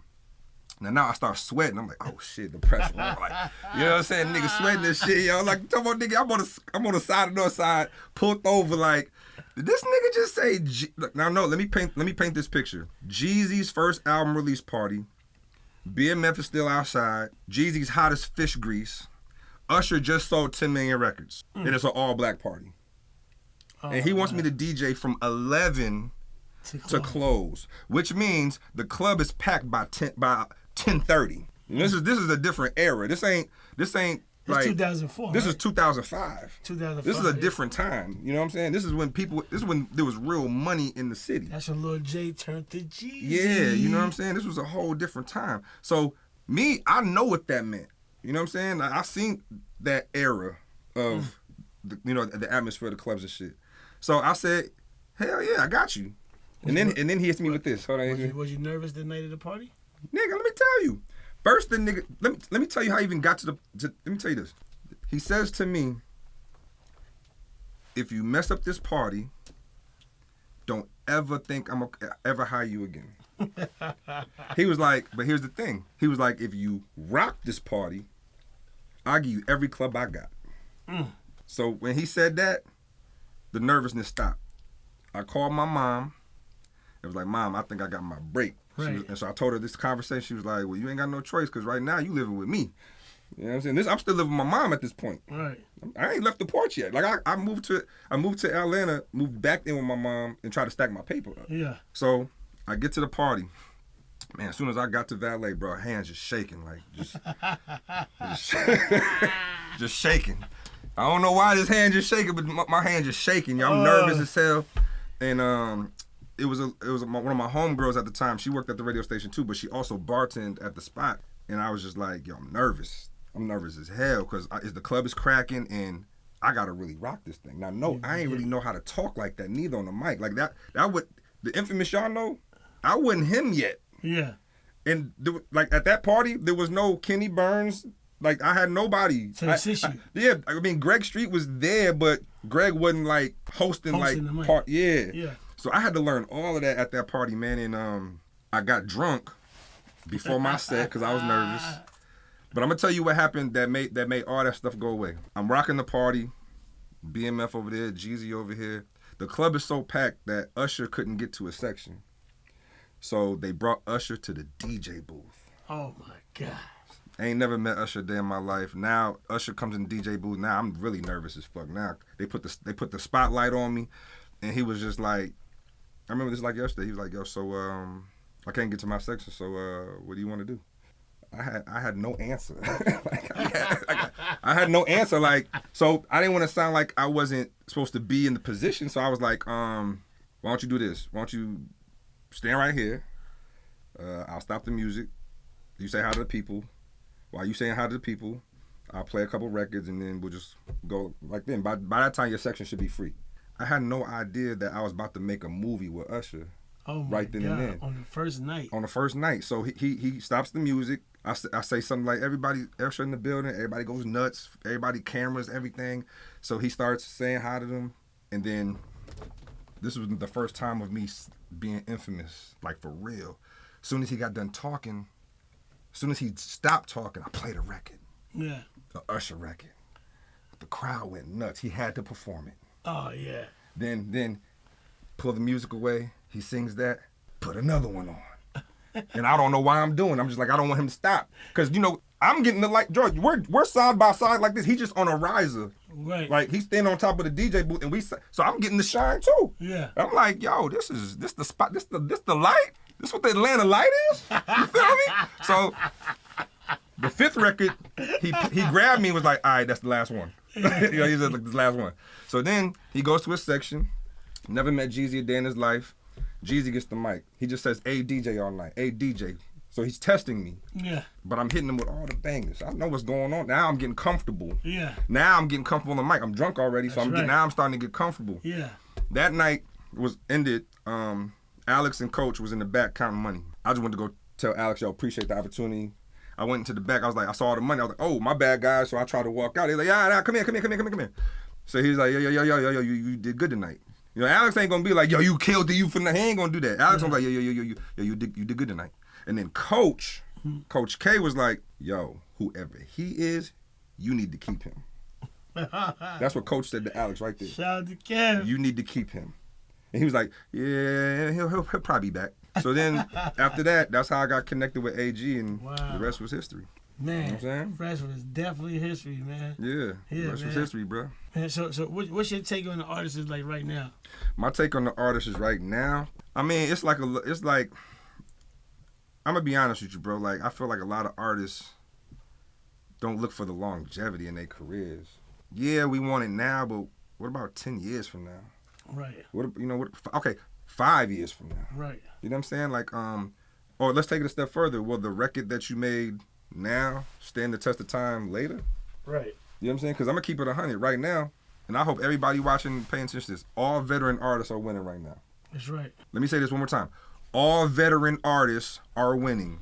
now I start sweating. I'm like, oh shit, the pressure. I'm like, you know what I'm saying? Nigga sweating this shit, yo. Like, come on, nigga, I'm on the side of the north side, pulled over, like, did this nigga just say now no, let me paint this picture. Jeezy's first album release party. BMF is still outside. Jeezy's hottest fish grease. Usher just sold 10 million records. And it's an all-black party. Oh, and he wants me to DJ from 11 to close, which means the club is packed by 10:30. This is a different era. This ain't like 2004. This right? is 2005. 2005. This is a different time. You know what I'm saying? This is when there was real money in the city. That's when Lil J turned to Jeezy. Yeah, you know what I'm saying? This was a whole different time. So I know what that meant. You know what I'm saying? I seen that era of the atmosphere of the clubs and shit. So I said, hell yeah, I got you. And then he hits me with this. Hold on. Was you nervous the night of the party? Nigga, let me tell you. First, the nigga, let me tell you how he even got to let me tell you this. He says to me, if you mess up this party, don't ever think I'm gonna ever hire you again. He was like, but here's the thing. He was like, if you rock this party, I'll give you every club I got. So when he said that, the nervousness stopped. I called my mom. It was like, Mom, I think I got my break. Right. And so I told her this conversation. She was like, well, you ain't got no choice because right now you living with me. You know what I'm saying? I'm still living with my mom at this point. Right. I ain't left the porch yet. Like I moved to Atlanta, moved back in with my mom and tried to stack my paper up. Yeah. So I get to the party. Man, as soon as I got to valet, bro, hands just shaking, like just shaking. I don't know why this hand just shaking, but my hand just shaking. Y'all, I'm nervous as hell. And it was one of my homegirls at the time. She worked at the radio station too, but she also bartended at the spot. And I was just like, yo, I'm nervous. I'm nervous as hell because the club is cracking and I gotta really rock this thing. Now, no, I ain't really know how to talk like that neither on the mic. Like that would the infamous y'all know. I wasn't him yet. Yeah. And like at that party, there was no Kenny Burns. Like I had nobody to assist you. Yeah, I mean Greg Street was there, but Greg wasn't like hosting like the mic. part. Yeah. Yeah. So I had to learn all of that at that party, man. And I got drunk before my set because I was nervous. But I'm gonna tell you what happened that made all that stuff go away. I'm rocking the party, BMF over there, Jeezy over here. The club is so packed that Usher couldn't get to a section. So they brought Usher to the DJ booth. Oh my God. I ain't never met Usher a day in my life. Now Usher comes in the DJ booth. Now I'm really nervous as fuck. Now they put the spotlight on me, and he was just like, I remember this like yesterday. He was like, yo, so I can't get to my section. So what do you want to do? I had no answer. I had no answer. Like, so I didn't want to sound like I wasn't supposed to be in the position. So I was like, why don't you do this? Why don't you stand right here? I'll stop the music. You say hi to the people. While you saying hi to the people, I'll play a couple records and then we'll just go like then. By that time, your section should be free. I had no idea that I was about to make a movie with Usher. Oh my right then God. and then. On the first night. On the first night. So he stops the music. I say something like, everybody, Usher in the building, everybody goes nuts, everybody cameras, everything. So he starts saying hi to them. And then this was the first time of me being infamous, like for real. As soon as he got done talking, as soon as he stopped talking, I played a record. Yeah. The Usher record. The crowd went nuts. He had to perform it. Oh yeah. Then pull the music away. He sings that. Put another one on. And I don't know why I'm doing. I'm just like, I don't want him to stop. Because, you know, I'm getting the like, George, we're side by side like this. He's just on a riser. Right. Like, he's standing on top of the DJ booth and so I'm getting the shine too. Yeah. I'm like, yo, this the spot, this the light? This what the Atlanta light is? You feel me? So the fifth record, he grabbed me and was like, all right, that's the last one. You know, he said, like, this last one. So then he goes to his section. Never met Jeezy a day in his life. Jeezy gets the mic. He just says, hey, DJ all night. Hey, DJ. So he's testing me. Yeah. But I'm hitting him with all the bangers. I know what's going on. Now I'm getting comfortable. Yeah. Now I'm getting comfortable on the mic. I'm drunk already, That's right. now I'm starting to get comfortable. Yeah. That night was ended. Alex and Coach was in the back counting money. I just went to go tell Alex, yo, appreciate the opportunity. I went into the back. I was like, I saw all the money. I was like, oh, my bad, guys. So I tried to walk out. He's like, yeah, come here. So he's like, yo, you did good tonight. You know, Alex ain't gonna be like, yo, you killed the youth, and he ain't gonna do that. Alex gonna be like, yo, you did good tonight. And then Coach K was like, yo, whoever he is, you need to keep him. That's what Coach said to Alex right there. Shout out to Kev. You need to keep him. And he was like, yeah, he'll probably be back. So then after that, that's how I got connected with AG, and the rest was history. Man, you know what I'm saying? The rest was definitely history, man. Yeah, the rest was history, bro. Man, so what's your take on the artists like right now? My take on the artists is right now, I mean, it's like, I'm gonna be honest with you, bro. Like, I feel like a lot of artists don't look for the longevity in their careers. Yeah, we want it now, but what about 10 years from now? Right. Okay, 5 years from now. Right. You know what I'm saying? Like, or let's take it a step further. Will the record that you made now stand the test of time later? Right. You know what I'm saying? Because I'm going to keep it 100 right now, and I hope everybody watching paying attention to this. All veteran artists are winning right now. That's right. Let me say this one more time. All veteran artists are winning.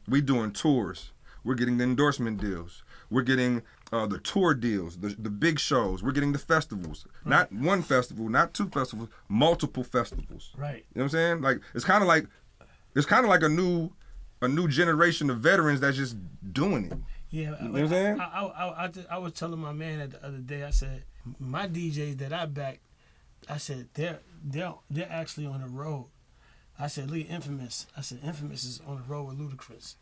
We doing tours. We're getting the endorsement deals. We're getting the tour deals, the big shows. We're getting the festivals. Right. Not one festival, not two festivals, multiple festivals. Right. You know what I'm saying? Like it's kind of like a new generation of veterans that's just doing it. Yeah. You know what I'm saying? I was telling my man the other day. I said my DJs that I back, I said they're actually on the road. I said look at Infamous. I said Infamous is on the road with Ludacris.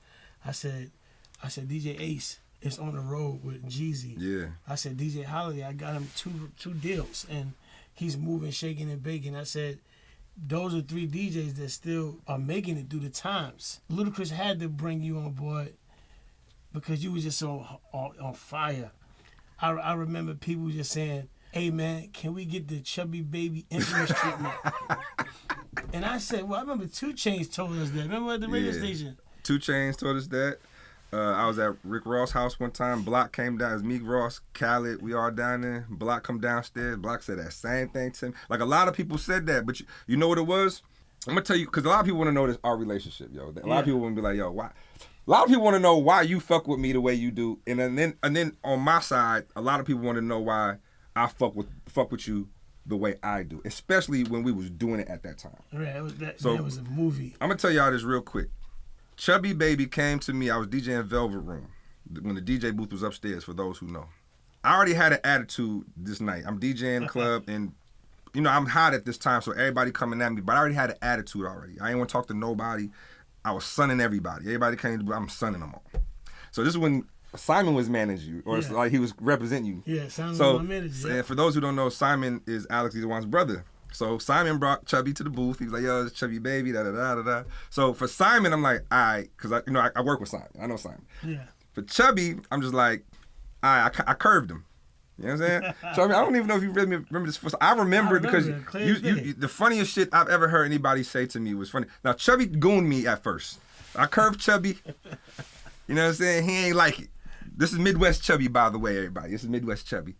I said DJ Ace is on the road with Jeezy. Yeah. I said DJ Holiday, I got him two deals, and he's moving, shaking, and baking. I said those are 3 DJs that still are making it through the times. Ludacris had to bring you on board because you was just so on fire. I remember people just saying, "Hey man, can we get the Chubby Baby Infamous treatment?" And I said, "Well, I remember 2 Chainz told us that. Remember at the radio station." 2 Chainz told us that. I was at Rick Ross' house one time. Block came down. It was Meek Ross, Khaled. We all down there. Block come downstairs. Block said that same thing to me. Like a lot of people said that, but you know what it was? I'm gonna tell you because a lot of people want to know our relationship, yo. A lot of people want to be like, yo, why? A lot of people want to know why you fuck with me the way you do, and then on my side, a lot of people want to know why I fuck with you the way I do, especially when we was doing it at that time. Right, it was a movie. I'm gonna tell y'all this real quick. Chubby Baby came to me. I was DJing Velvet Room when the DJ booth was upstairs, for those who know. I already had an attitude this night. I'm DJing the club, and, you know, I'm hot at this time, so everybody coming at me, but I already had an attitude already. I ain't want to talk to nobody. I was sunning everybody. Everybody came to I'm sunning them all. So this is when Simon was managing you, or like he was representing you. Yeah, Simon was my manager. And for those who don't know, Simon is Alex Easywan's brother. So Simon brought Chubby to the booth. He was like, yo, it's Chubby Baby, da-da-da-da-da. So for Simon, I'm like, all right, because I work with Simon. I know Simon. Yeah. For Chubby, I'm just like, all right, I curved him. You know what I'm saying? So I don't even know if you really remember this. I remember because you the funniest shit I've ever heard anybody say to me was funny. Now, Chubby gooned me at first. I curved Chubby. You know what I'm saying? He ain't like it. This is Midwest Chubby, by the way, everybody. This is Midwest Chubby.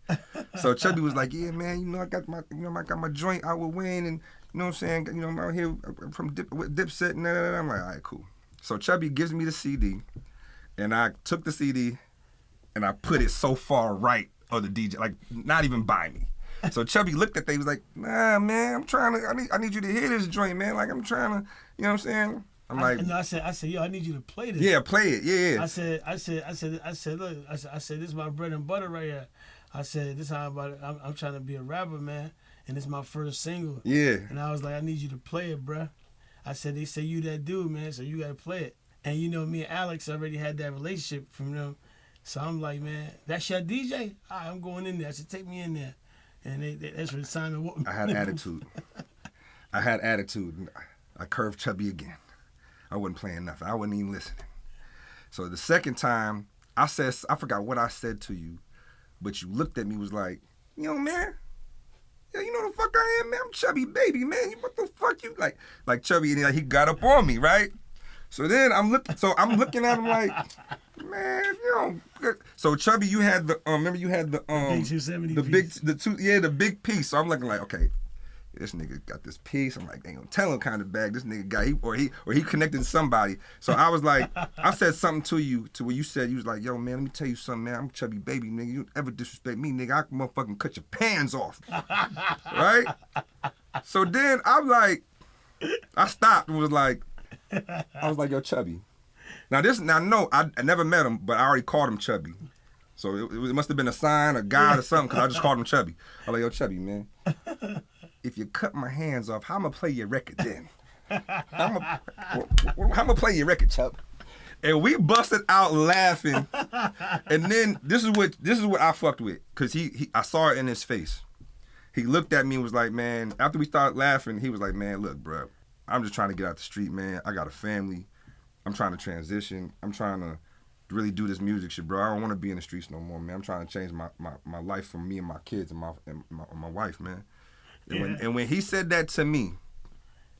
So Chubby was like, yeah, man, I got my joint out with Wayne, and you know what I'm saying? I'm out here from Dipset, and I'm like, all right, cool. So Chubby gives me the CD, and I took the CD, and I put it so far right of the DJ, like not even by me. So Chubby looked at that, he was like, nah, man, I need you to hear this joint, man. Like I'm trying to, you know what I'm saying? I'm like, I said, yo, I need you to play this. Yeah, play it. Yeah. I said, look, I said, this is my bread and butter right here. I said, this is how I'm trying to be a rapper, man, and this is my first single. Yeah. And I was like, I need you to play it, bruh. I said, they say you that dude, man, so you gotta play it. And you know, me and Alex already had that relationship from them, so I'm like, man, that's your DJ? All right, I'm going in there. I said, take me in there. And that's what Simon whooped me. I had attitude. I curved Chubby again. I wasn't playing nothing. I wasn't even listening. So the second time, I forgot what I said to you, but you looked at me, was like, yo, man, yeah, you know the fuck I am, man. I'm Chubby Baby, man. What the fuck you like Chubby? And he got up on me, right? So then I'm looking at him like, man, you know. So Chubby, you had the remember you had the big 270 the big piece. So I'm looking like, okay, this nigga got this piece. I'm like, ain't gonna tell him kind of bag this nigga got. He connected to somebody. So I was like, I said something to you to where you said, you was like, yo, man, let me tell you something, man. I'm Chubby Baby, nigga. You ever disrespect me, nigga, I can motherfucking cut your pants off. Right? So then I'm like, I stopped and was like, I was like, yo, Chubbie. Now no, I never met him, but I already called him Chubbie. So it must have been a sign, a God or something, because I just called him Chubbie. I'm like, yo, Chubbie, man, if you cut my hands off, how I'm going to play your record then? How I'm going to play your record, Chubb? And we busted out laughing. And then this is what I fucked with, because I saw it in his face. He looked at me and was like, man, after we started laughing, he was like, man, look, bro, I'm just trying to get out the street, man. I got a family. I'm trying to transition. I'm trying to really do this music shit, bro. I don't want to be in the streets no more, man. I'm trying to change my life for me and my kids and my wife, man. And when he said that to me,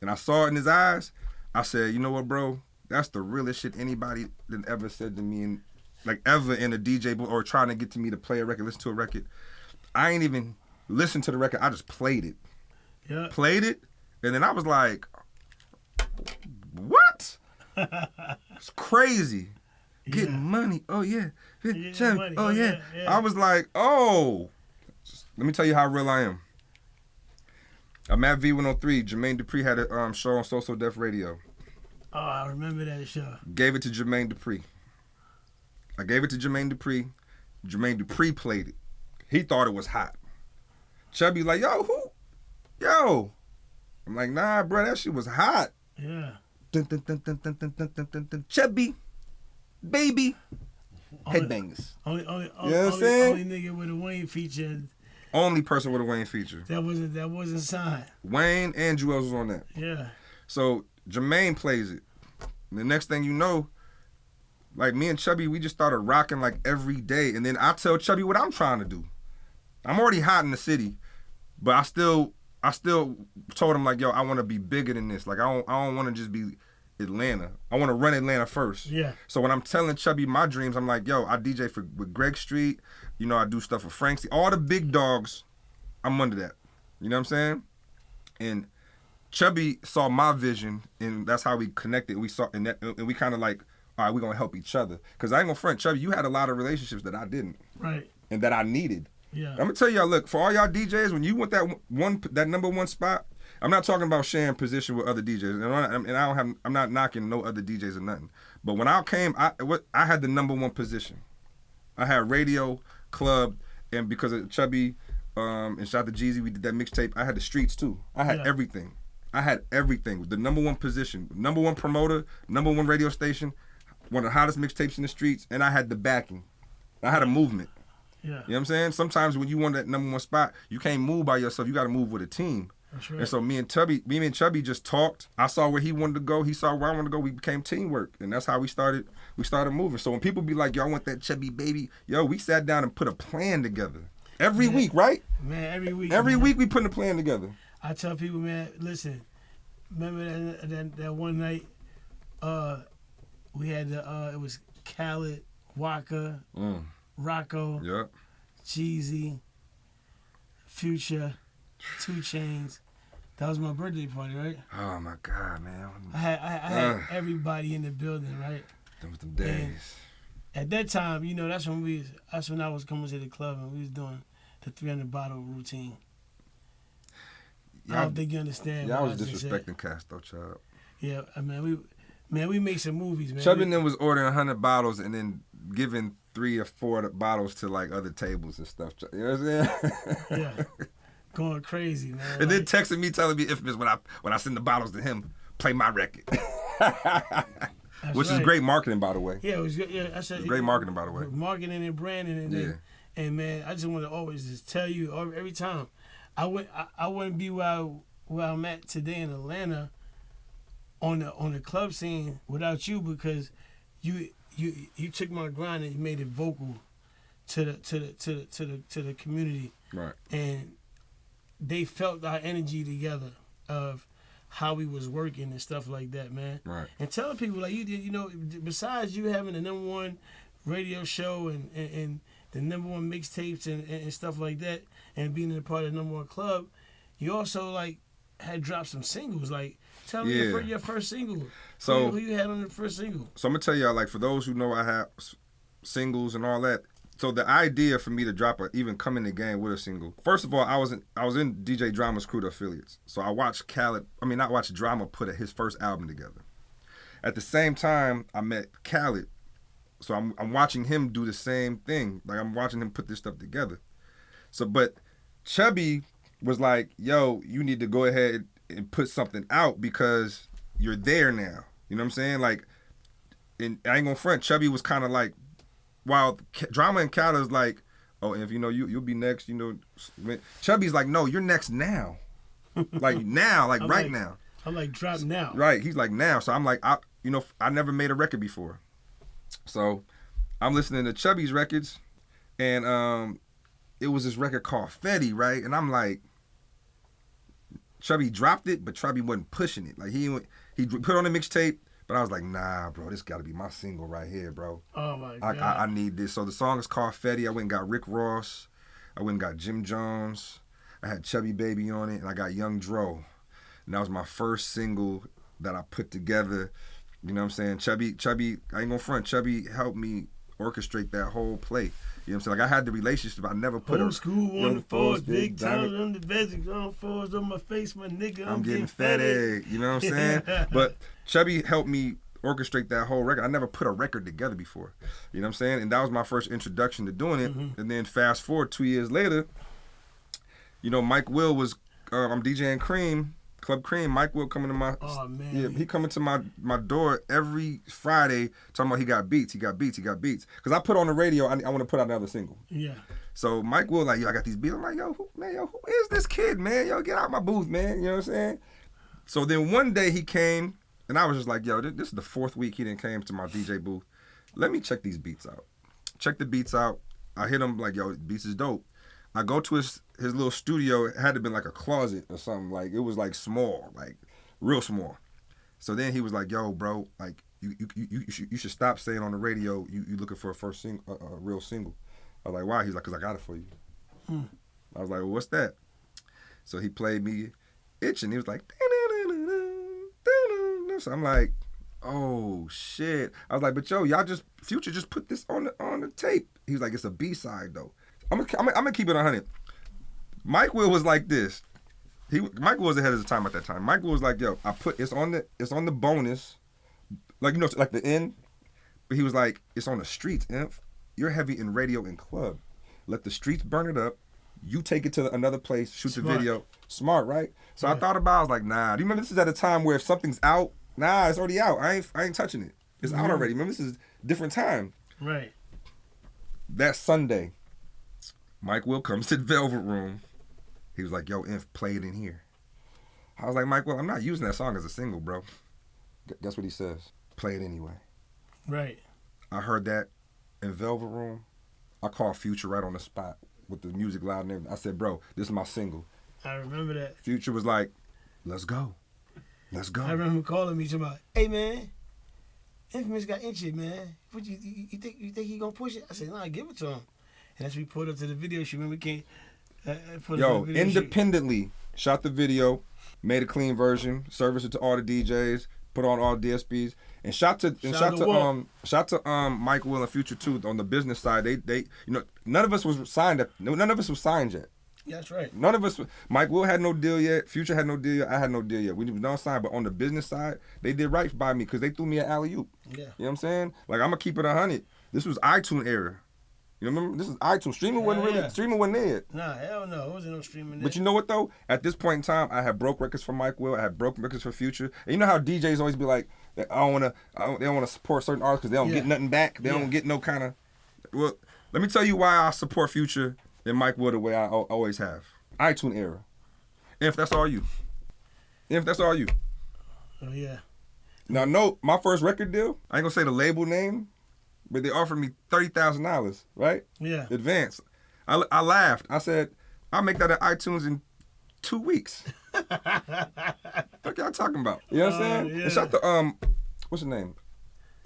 and I saw it in his eyes, I said, you know what, bro? That's the realest shit anybody that ever said to me, and like ever in a DJ booth or trying to get to me to play a record, listen to a record. I ain't even listened to the record. I just played it. Yeah. Played it, and then I was like, what? It's crazy. Getting money. Oh, yeah. Money. Oh, yeah. I was like, oh. Let me tell you how real I am. I'm at V103. Jermaine Dupri had a show on So Def Radio. Oh, I remember that show. Gave it to Jermaine Dupri. I gave it to Jermaine Dupri. Jermaine Dupri played it. He thought it was hot. Chubbie like, yo, who? Yo. I'm like, nah, bro, that shit was hot. Yeah. Dun, dun, dun, dun, dun, dun, dun, dun, dun. Chubbie. Baby. Headbangers. Only You know what I'm saying? Only nigga with a Wayne feature. Only person with a Wayne feature. That wasn't signed. Wayne and Jewels was on that. Yeah. So Jermaine plays it. And the next thing you know, like me and Chubbie, we just started rocking like every day. And then I tell Chubbie what I'm trying to do. I'm already hot in the city, but I still told him like, yo, I want to be bigger than this. Like I don't want to just be Atlanta. I want to run Atlanta first. Yeah. So when I'm telling Chubbie my dreams, I'm like, yo, I DJ with Greg Street. You know, I do stuff with Frank. All the big dogs, I'm under that. You know what I'm saying? And Chubbie saw my vision, and that's how we connected. We saw, and we kind of like, all right, we're gonna help each other. Cause I ain't gonna front, Chubbie, you had a lot of relationships that I didn't. Right. And that I needed. Yeah. I'm gonna tell y'all, look, for all y'all DJs, when you want that number one spot, I'm not talking about sharing position with other DJs, and I'm not knocking no other DJs or nothing. But when I came, I had the number one position. I had radio, club, and because of Chubbie, and shout out to Jeezy, we did that mixtape. I had the streets too. I had everything. I had everything. The number one position, number one promoter, number one radio station, one of the hottest mixtapes in the streets, and I had the backing. I had a movement. Yeah. You know what I'm saying? Sometimes when you want that number one spot, you can't move by yourself. You got to move with a team. That's right. And so me and Chubbie just talked. I saw where he wanted to go. He saw where I wanted to go. We became teamwork, and that's how we started moving. So when people be like, "Yo, I want that Chubbie baby," yo, we sat down and put a plan together every week, right? Man, every week. Every week we putting a plan together. I tell people, man, listen. Remember that one night, we had it was Khaled, Waka, Rocco, Jeezy, Future, 2 Chainz. That was my birthday party, right? Oh my God, man! I had everybody in the building, right? Them was them days. And at that time, you know, that's when I was coming to the club and we was doing the 300 bottle routine. I don't think you understand. Yeah, I was disrespecting Cass though, child. Yeah, I mean, we make some movies, man. Chubbie and them was ordering 100 bottles and then giving 3 or 4 bottles to like other tables and stuff. You know what I'm saying? Yeah, going crazy, man. And then texting me telling me infamous when I send the bottles to him, play my record. Which is great marketing, by the way. Yeah, it was good. Yeah, I said great marketing, by the way. Marketing and branding, and man, I just want to always just tell you every time. I wouldn't be where I'm at today in Atlanta on the club scene without you, because you took my grind and you made it vocal to the community. Right. And they felt our energy together of how we was working and stuff like that, man. Right. And telling people like you know, besides you having the number one radio show and the number one mixtapes and stuff like that, and being a part of the number one club, you also like had dropped some singles. Like, tell me your first single. So who you had on the first single? So I'm gonna tell y'all, like, for those who know I have singles and all that, So the idea for me to drop even come in the game with a single. First of all, I was in DJ Drama's crew, the affiliates. So I watched Drama put his first album together. At the same time, I met Khaled. So I'm watching him do the same thing. Like I'm watching him put this stuff together. So, but Chubbie was like, yo, you need to go ahead and put something out because you're there now. You know what I'm saying? Like, and I ain't gonna front. Chubbie was kind of like, while Drama and Khaled is like, oh, if you know you'll be next, you know. Chubbie's like, no, you're next now. Like now, like right now. I'm like, drop now. Right, he's like now. So I'm like, I never made a record before. So I'm listening to Chubbie's records, and it was this record called Fetty, right? And I'm like, Chubbie dropped it, but Chubbie wasn't pushing it. Like he put on a mixtape, but I was like, nah, bro, this got to be my single right here, bro. Oh my God. I need this. So the song is called Fetty. I went and got Rick Ross. I went and got Jim Jones. I had Chubbie Baby on it, and I got Young Dro. And that was my first single that I put together. You know what I'm saying? Chubbie, I ain't gonna front. Chubbie helped me orchestrate that whole play. You know what I'm saying? Like I had the relationship. I never put old school on the force, big time on the basics, on force on my face, my nigga. I'm getting fetty. You know what I'm saying? But Chubbie helped me orchestrate that whole record. I never put a record together before. You know what I'm saying? And that was my first introduction to doing it. Mm-hmm. And then fast forward 2 years later, you know, Mike Will was I'm DJing Cream. Club Cream, Mike Will coming to my he coming to my door every Friday talking about he got beats. Because I put on the radio, I want to put out another single. Yeah. So Mike Will like, yo, I got these beats. I'm like, who is this kid, man? Yo, get out of my booth, man. You know what I'm saying? So then one day he came, and I was just like, yo, this is the fourth week he didn't came to my DJ booth. Let me check these beats out. Check the beats out. I hit him like, yo, beats is dope. I go to his little studio. It had to have been like a closet or something. Like it was like small, like real small. So then he was like, "Yo, bro, like you should stop saying on the radio you looking for a real single." I was like, "Why?" He's like, "Cause I got it for you." I was like, "Well, what's that?" So he played me Itching. He was like, so I'm like, "Oh shit!" I was like, "But yo, Future just put this on the tape." He was like, "It's a B-side though." I'm gonna keep it 100. Mike Will was like this. Mike Will was ahead of his time at that time. Mike Will was like, yo, it's on the bonus, like you know, like the end. But he was like, it's on the streets, Imp. You're heavy in radio and club. Let the streets burn it up. You take it to another place, shoot the video. Smart, right? So yeah. I thought about it, I was like, nah. Do you remember this is at a time where if something's out, nah, it's already out. I ain't touching it. It's out already. Remember, this is a different time. Right. That Sunday, Mike Will comes to the Velvet Room. He was like, yo, Inf, play it in here. I was like, Mike Will, I'm not using that song as a single, bro. Guess what he says? Play it anyway. Right. I heard that in Velvet Room. I called Future right on the spot with the music loud and everything. I said, bro, this is my single. I remember that. Future was like, let's go. Let's go. I remember him calling me talking about, hey, man, Infamous got injured, man. What you think he gonna push it? I said, nah, give it to him. And as we pulled up to the video shoot, remember we came. Yo, independently shot the video, made a clean version, serviced it to all the DJs, put on all DSPs, and shot to Mike Will and Future too on the business side. They none of us was signed yet. Yeah, that's right. None of us. Mike Will had no deal yet. Future had no deal yet. I had no deal yet. We didn't sign, but on the business side, they did right by me because they threw me an alley-oop. Yeah. You know what I'm saying? Like I'm gonna keep it 100. This was iTunes era. You remember? This is iTunes. Streaming wasn't there yet. Nah, hell no. It wasn't no streaming there. But you know what, though? At this point in time, I had broke records for Mike Will. I had broke records for Future. And you know how DJs always be like, they don't want to support certain artists because they don't get nothing back. They don't get no kind of... Well, let me tell you why I support Future and Mike Will the way I always have. iTunes era. If that's all you. Oh, yeah. Now, no, my first record deal, I ain't going to say the label name, but they offered me $30,000, right? Yeah. Advance. I laughed. I said, I'll make that at iTunes in 2 weeks. What y'all talking about? You know what I'm saying? Yeah. And shout to, what's his name?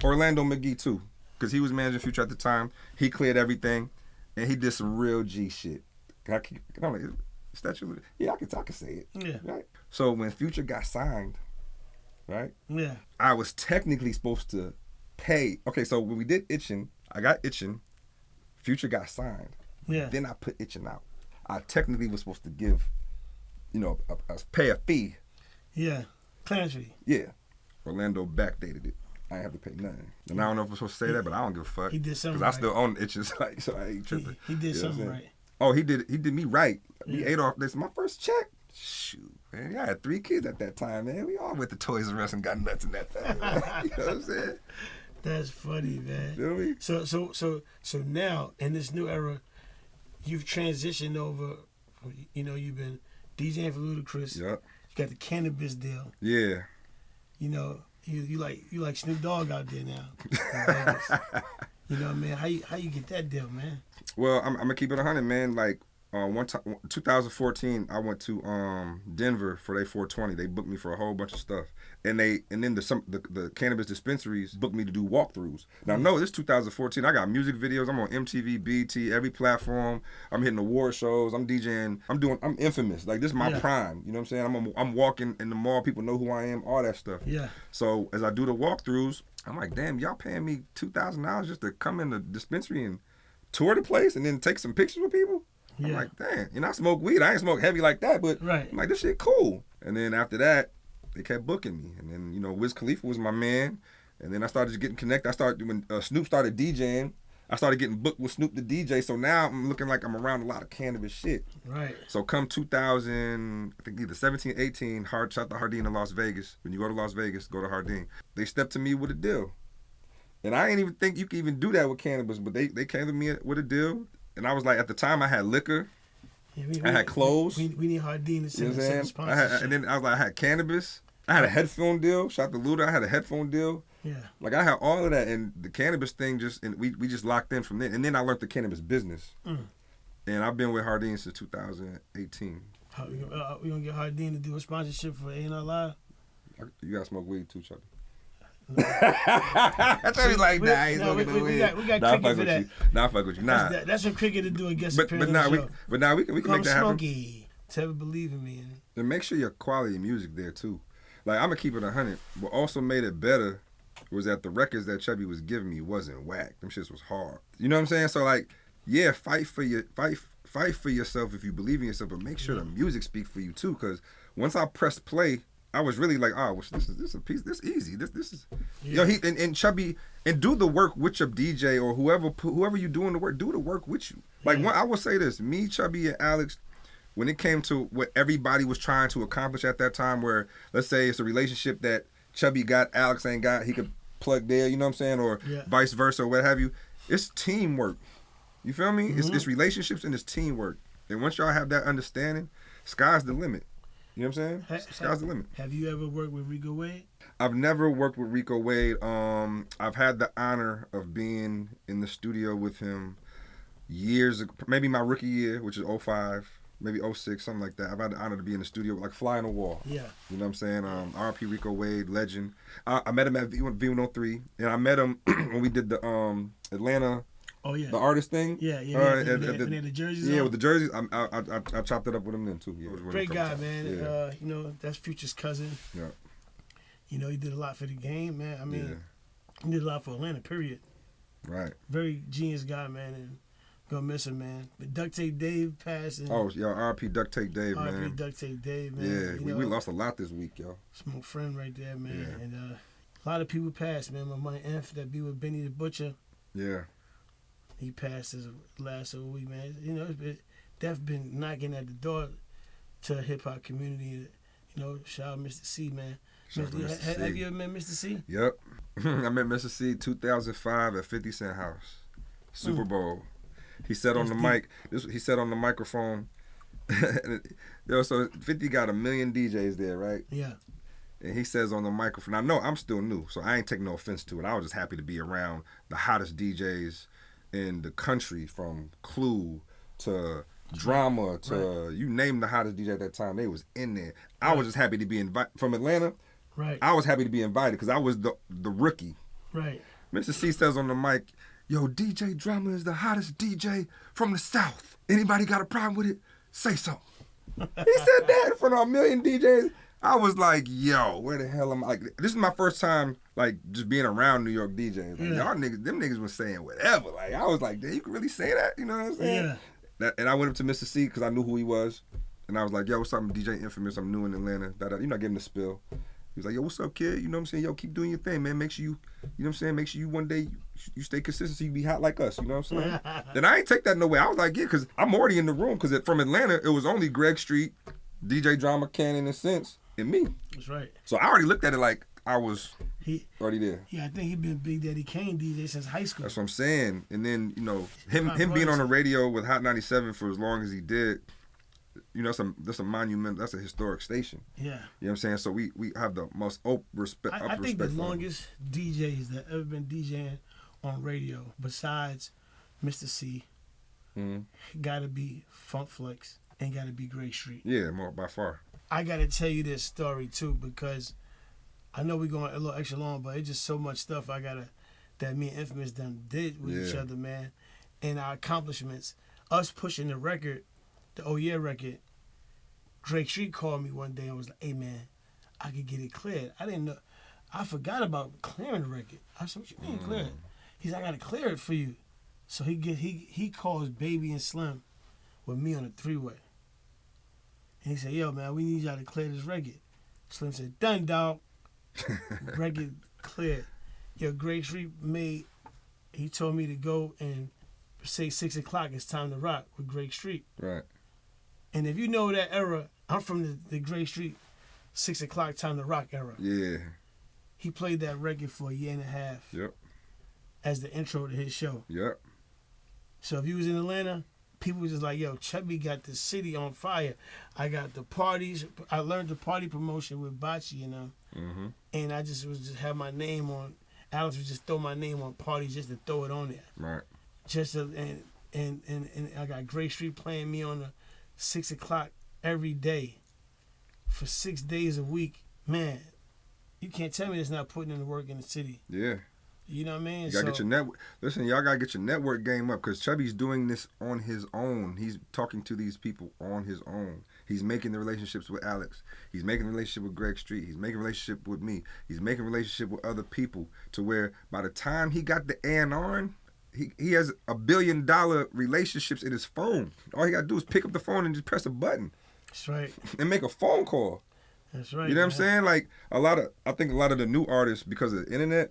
Orlando McGee, too. Because he was managing Future at the time. He cleared everything. And he did some real G shit. I'm like, statue? Yeah, I can say it. Yeah. Right? So when Future got signed, right? Yeah. I was technically supposed to pay. Okay, so when we did Itchin', I got Itchin'. Future got signed. Yeah. Then I put Itchin' out. I technically was supposed to give, pay a fee. Yeah. Clearance fee. Yeah. Orlando backdated it. I ain't have to pay nothing. And I don't know if I'm supposed to say that, but I don't give a fuck. He did something Because I right. still own Itches, so I ain't tripping. He did You know what something I'm right. saying? Oh, he did me right. We Yeah. ate off this. My first check. Shoot, man. I had 3 kids at that time, man. We all went to Toys R Us and got nuts in that time. Man. You know what I'm saying? That's funny, man. Feel me? So now in this new era, you've transitioned over. You've been DJing for Ludacris. Yep. You got the cannabis deal. Yeah. You like Snoop Dogg out there now. In Vegas. You know what I mean? How you get that deal, man? Well, I'm gonna keep it 100, man. Like one time, 2014, I went to Denver for their 420. They booked me for a whole bunch of stuff, and then the cannabis dispensaries booked me to do walkthroughs. Now, no, this 2014. I got music videos. I'm on MTV, BT, every platform. I'm hitting award shows. I'm DJing. I'm infamous. Like this is my prime. You know what I'm saying? I'm walking in the mall. People know who I am. All that stuff. Yeah. So as I do the walkthroughs, I'm like, damn, y'all paying me $2,000 just to come in the dispensary and tour the place and then take some pictures with people? Yeah. I'm like, damn, I smoke weed. I ain't smoke heavy like that, but Right. I'm like, this shit cool. And then after that, they kept booking me. And then, Wiz Khalifa was my man. And then I started getting connected. When Snoop started DJing, I started getting booked with Snoop the DJ. So now I'm looking like I'm around a lot of cannabis shit. Right. So come 2000, I think either 17, 18, shout out to Hardin in Las Vegas. When you go to Las Vegas, go to Hardin. They stepped to me with a deal. And I ain't even think you can even do that with cannabis, but they came to me with a deal. And I was like, at the time I had liquor. Yeah, I had clothes. We need Hardin to You know send what a I'm saying? sponsorship. And then I was like, I had cannabis. I had a headphone deal. Shout out to Luda. I had a headphone deal. Yeah. Like I had all of that, and the cannabis thing we just locked in from there. And then I learned the cannabis business. And I've been with Hardin since 2018. We gonna get Hardin to do a sponsorship for A&R Live? You gotta smoke weed too, Chubbie. That's what he's like, nah, he's smoking the weed. We got Nah, I Cricket fuck for with that. you. Nah, I fuck with you. Nah. That's what Cricket to do a guest But appearance nah, on the show. we can make that happen. Smokey. Never believe in me. And make sure your quality of music there too. Like I'm gonna keep it 100. What also made it better was that the records that Chubbie was giving me wasn't whack. Them shits was hard. You know what I'm saying? So like, yeah, fight for yourself if you believe in yourself, but make sure the music speak for you too. Cause once I pressed play, I was really like, oh, well, this is a piece. This is easy. This is, and Chubbie, and do the work with your DJ or whoever you doing the work. Do the work with you. Like I will say this: me, Chubbie, and Alex. When it came to what everybody was trying to accomplish at that time, where let's say it's a relationship that Chubbie got, Alex ain't got, he could plug there, you know what I'm saying, or vice versa, or what have you. It's teamwork. You feel me? Mm-hmm. It's relationships and it's teamwork. And once y'all have that understanding, sky's the limit. You know what I'm saying? Sky's the limit. Have you ever worked with Rico Wade? I've never worked with Rico Wade. I've had the honor of being in the studio with him years ago, maybe my rookie year, which is 05. Maybe 06, something like that. I've had the honor to be in the studio, like fly on the wall. Yeah. You know what I'm saying? RP Rico Wade, legend. I met him at V103, and I met him when we did the Atlanta, the artist thing. Yeah. The jerseys. Yeah, with the jerseys. I chopped it up with him then too. Yeah, great guy, man. Yeah. That's Future's cousin. Yeah. He did a lot for the game, man. I mean, he did a lot for Atlanta, period. Right. Very genius guy, man, and gonna miss him, man. But Duct Tape Dave passed. And RP Duct Tape Dave, man. RP Duct Tape Dave, man. Yeah, we lost a lot this week, yo. Smoke friend right there, man. Yeah. And a lot of people passed, man. My man Inf that be with Benny the Butcher. Yeah. He passed his last week, man. Death been knocking at the door to the hip hop community. Shout out Mr. C, man. Have you ever met Mr. C? Yep. I met Mr. C 2005 at 50 Cent House. Super Bowl. He said on the mic. He said on the microphone. So 50 got 1 million DJs there, right? Yeah. And he says on the microphone. I know I'm still new, so I ain't taking no offense to it. I was just happy to be around the hottest DJs in the country, from Clue to Drama to you name the hottest DJ at that time. They was in there. I was just happy to be invited from Atlanta. Right. I was happy to be invited because I was the rookie. Right. Mr. C says on the mic, yo, DJ Drama is the hottest DJ from the South. Anybody got a problem with it? Say so. He said that in front of 1 million DJs. I was like, yo, where the hell am I? Like, this is my first time, like, just being around New York DJs. Like, y'all niggas, them niggas was saying whatever. Like, I was like, damn, you can really say that? You know what I'm saying? Yeah. And I went up to Mr. C because I knew who he was. And I was like, yo, what's up? I'm DJ Infamous. I'm new in Atlanta. You know, I gave him the spill. He was like, yo, what's up, kid? You know what I'm saying? Yo, keep doing your thing, man. Make sure you know what I'm saying? Make sure you one day, you stay consistent so you be hot like us. You know what I'm saying? Then I ain't take that no way. I was like, yeah, because I'm already in the room. Because from Atlanta, it was only Greg Street, DJ Drama, Cannon, and Sense, and me. That's right. So I already looked at it like I was already there. Yeah, I think he been Big Daddy Kane DJ since high school. That's what I'm saying. And then, you know, him being on the radio with Hot 97 for as long as he did, you know, that's a monument. That's a historic station. Yeah. You know what I'm saying? So we have the most respect. I think the longest DJs that ever been DJing on radio, besides Mr. C, got to be Funk Flex and got to be Greg Street. Yeah, more by far. I got to tell you this story too because I know we're going a little extra long, but it's just so much stuff that me and Infamous did with each other, man, and our accomplishments. Us pushing the record. The Oh Yeah record, Drake Street called me one day and was like, hey man, I could get it cleared. I didn't know. I forgot about clearing the record. I said, what you mean clear it? He's like, I gotta clear it for you. So he calls Baby and Slim with me on a 3-way. And he said, yo man, we need y'all to clear this record. Slim said, done dog. Record cleared. Yo, Drake Street he told me to go and say 6 o'clock, it's time to rock with Drake Street. Right. And if you know that era, I'm from the Grey Street 6 o'clock time to rock era. Yeah. He played that record for a year and a half. Yep. As the intro to his show. Yep. So if you was in Atlanta, people was just like, yo, Chubbie got the city on fire. I got the parties. I learned the party promotion with Bocce, you know. Mm-hmm. And I just have my name on. Alex would just throw my name on parties just to throw it on there. Right. Just and I got Grey Street playing me on the 6 o'clock every day for 6 days a week. Man, you can't tell me it's not putting in the work in the city. Yeah. You know what I mean? You gotta get your network. Listen, y'all gotta get your network game up because Chubbie's doing this on his own. He's talking to these people on his own. He's making the relationships with Alex. He's making a relationship with Greg Street. He's making a relationship with me. He's making a relationship with other people to where by the time he got the A&R, he has $1 billion relationships in his phone. All he gotta do is pick up the phone and just press a button. That's right. And make a phone call. That's right. You know what I'm saying? Like I think a lot of the new artists, because of the internet,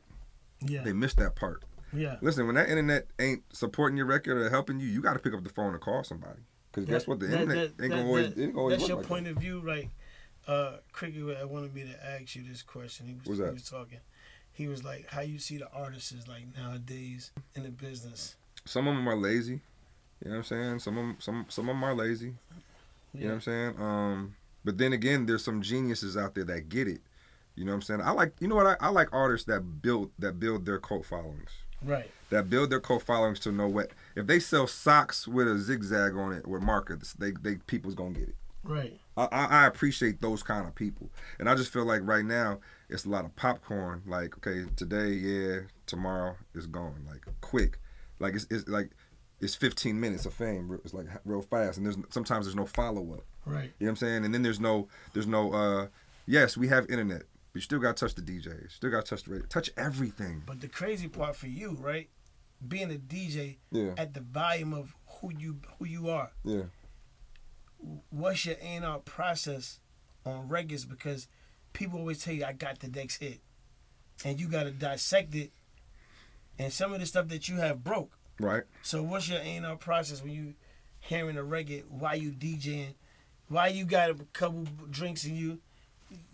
they missed that part. Yeah. Listen, when that internet ain't supporting your record or helping you, you got to pick up the phone and call somebody. Because guess what? The internet ain't gonna always. That's your like point that. of view, right? Cricket, I wanted me to ask you this question. He was talking. He was like, how you see the artists is like nowadays in the business? Some of them are lazy. You know what I'm saying? Some of them are lazy. You know what I'm saying? But then again, there's some geniuses out there that get it. You know what I'm saying? I like artists that build their cult followings. Right. That build their cult followings to know what if they sell socks with a zigzag on it with markers, they people's gonna get it. Right. I appreciate those kind of people, and I just feel like right now it's a lot of popcorn. Like, okay, today, tomorrow it's gone. Like quick, like it's like it's 15 minutes of fame. It's like real fast, and sometimes there's no follow up. Right. You know what I'm saying? And then there's no. Yes, we have internet, but you still gotta touch the DJs. Still gotta touch the radio. Touch everything. But the crazy part for you, right? Being a DJ at the volume of who you are. Yeah. What's your A&R process on records? Because people always tell you, I got the next hit. And you got to dissect it. And some of the stuff that you have broke. Right. So what's your A&R process when you hearing a record, why you DJing, why you got a couple drinks and you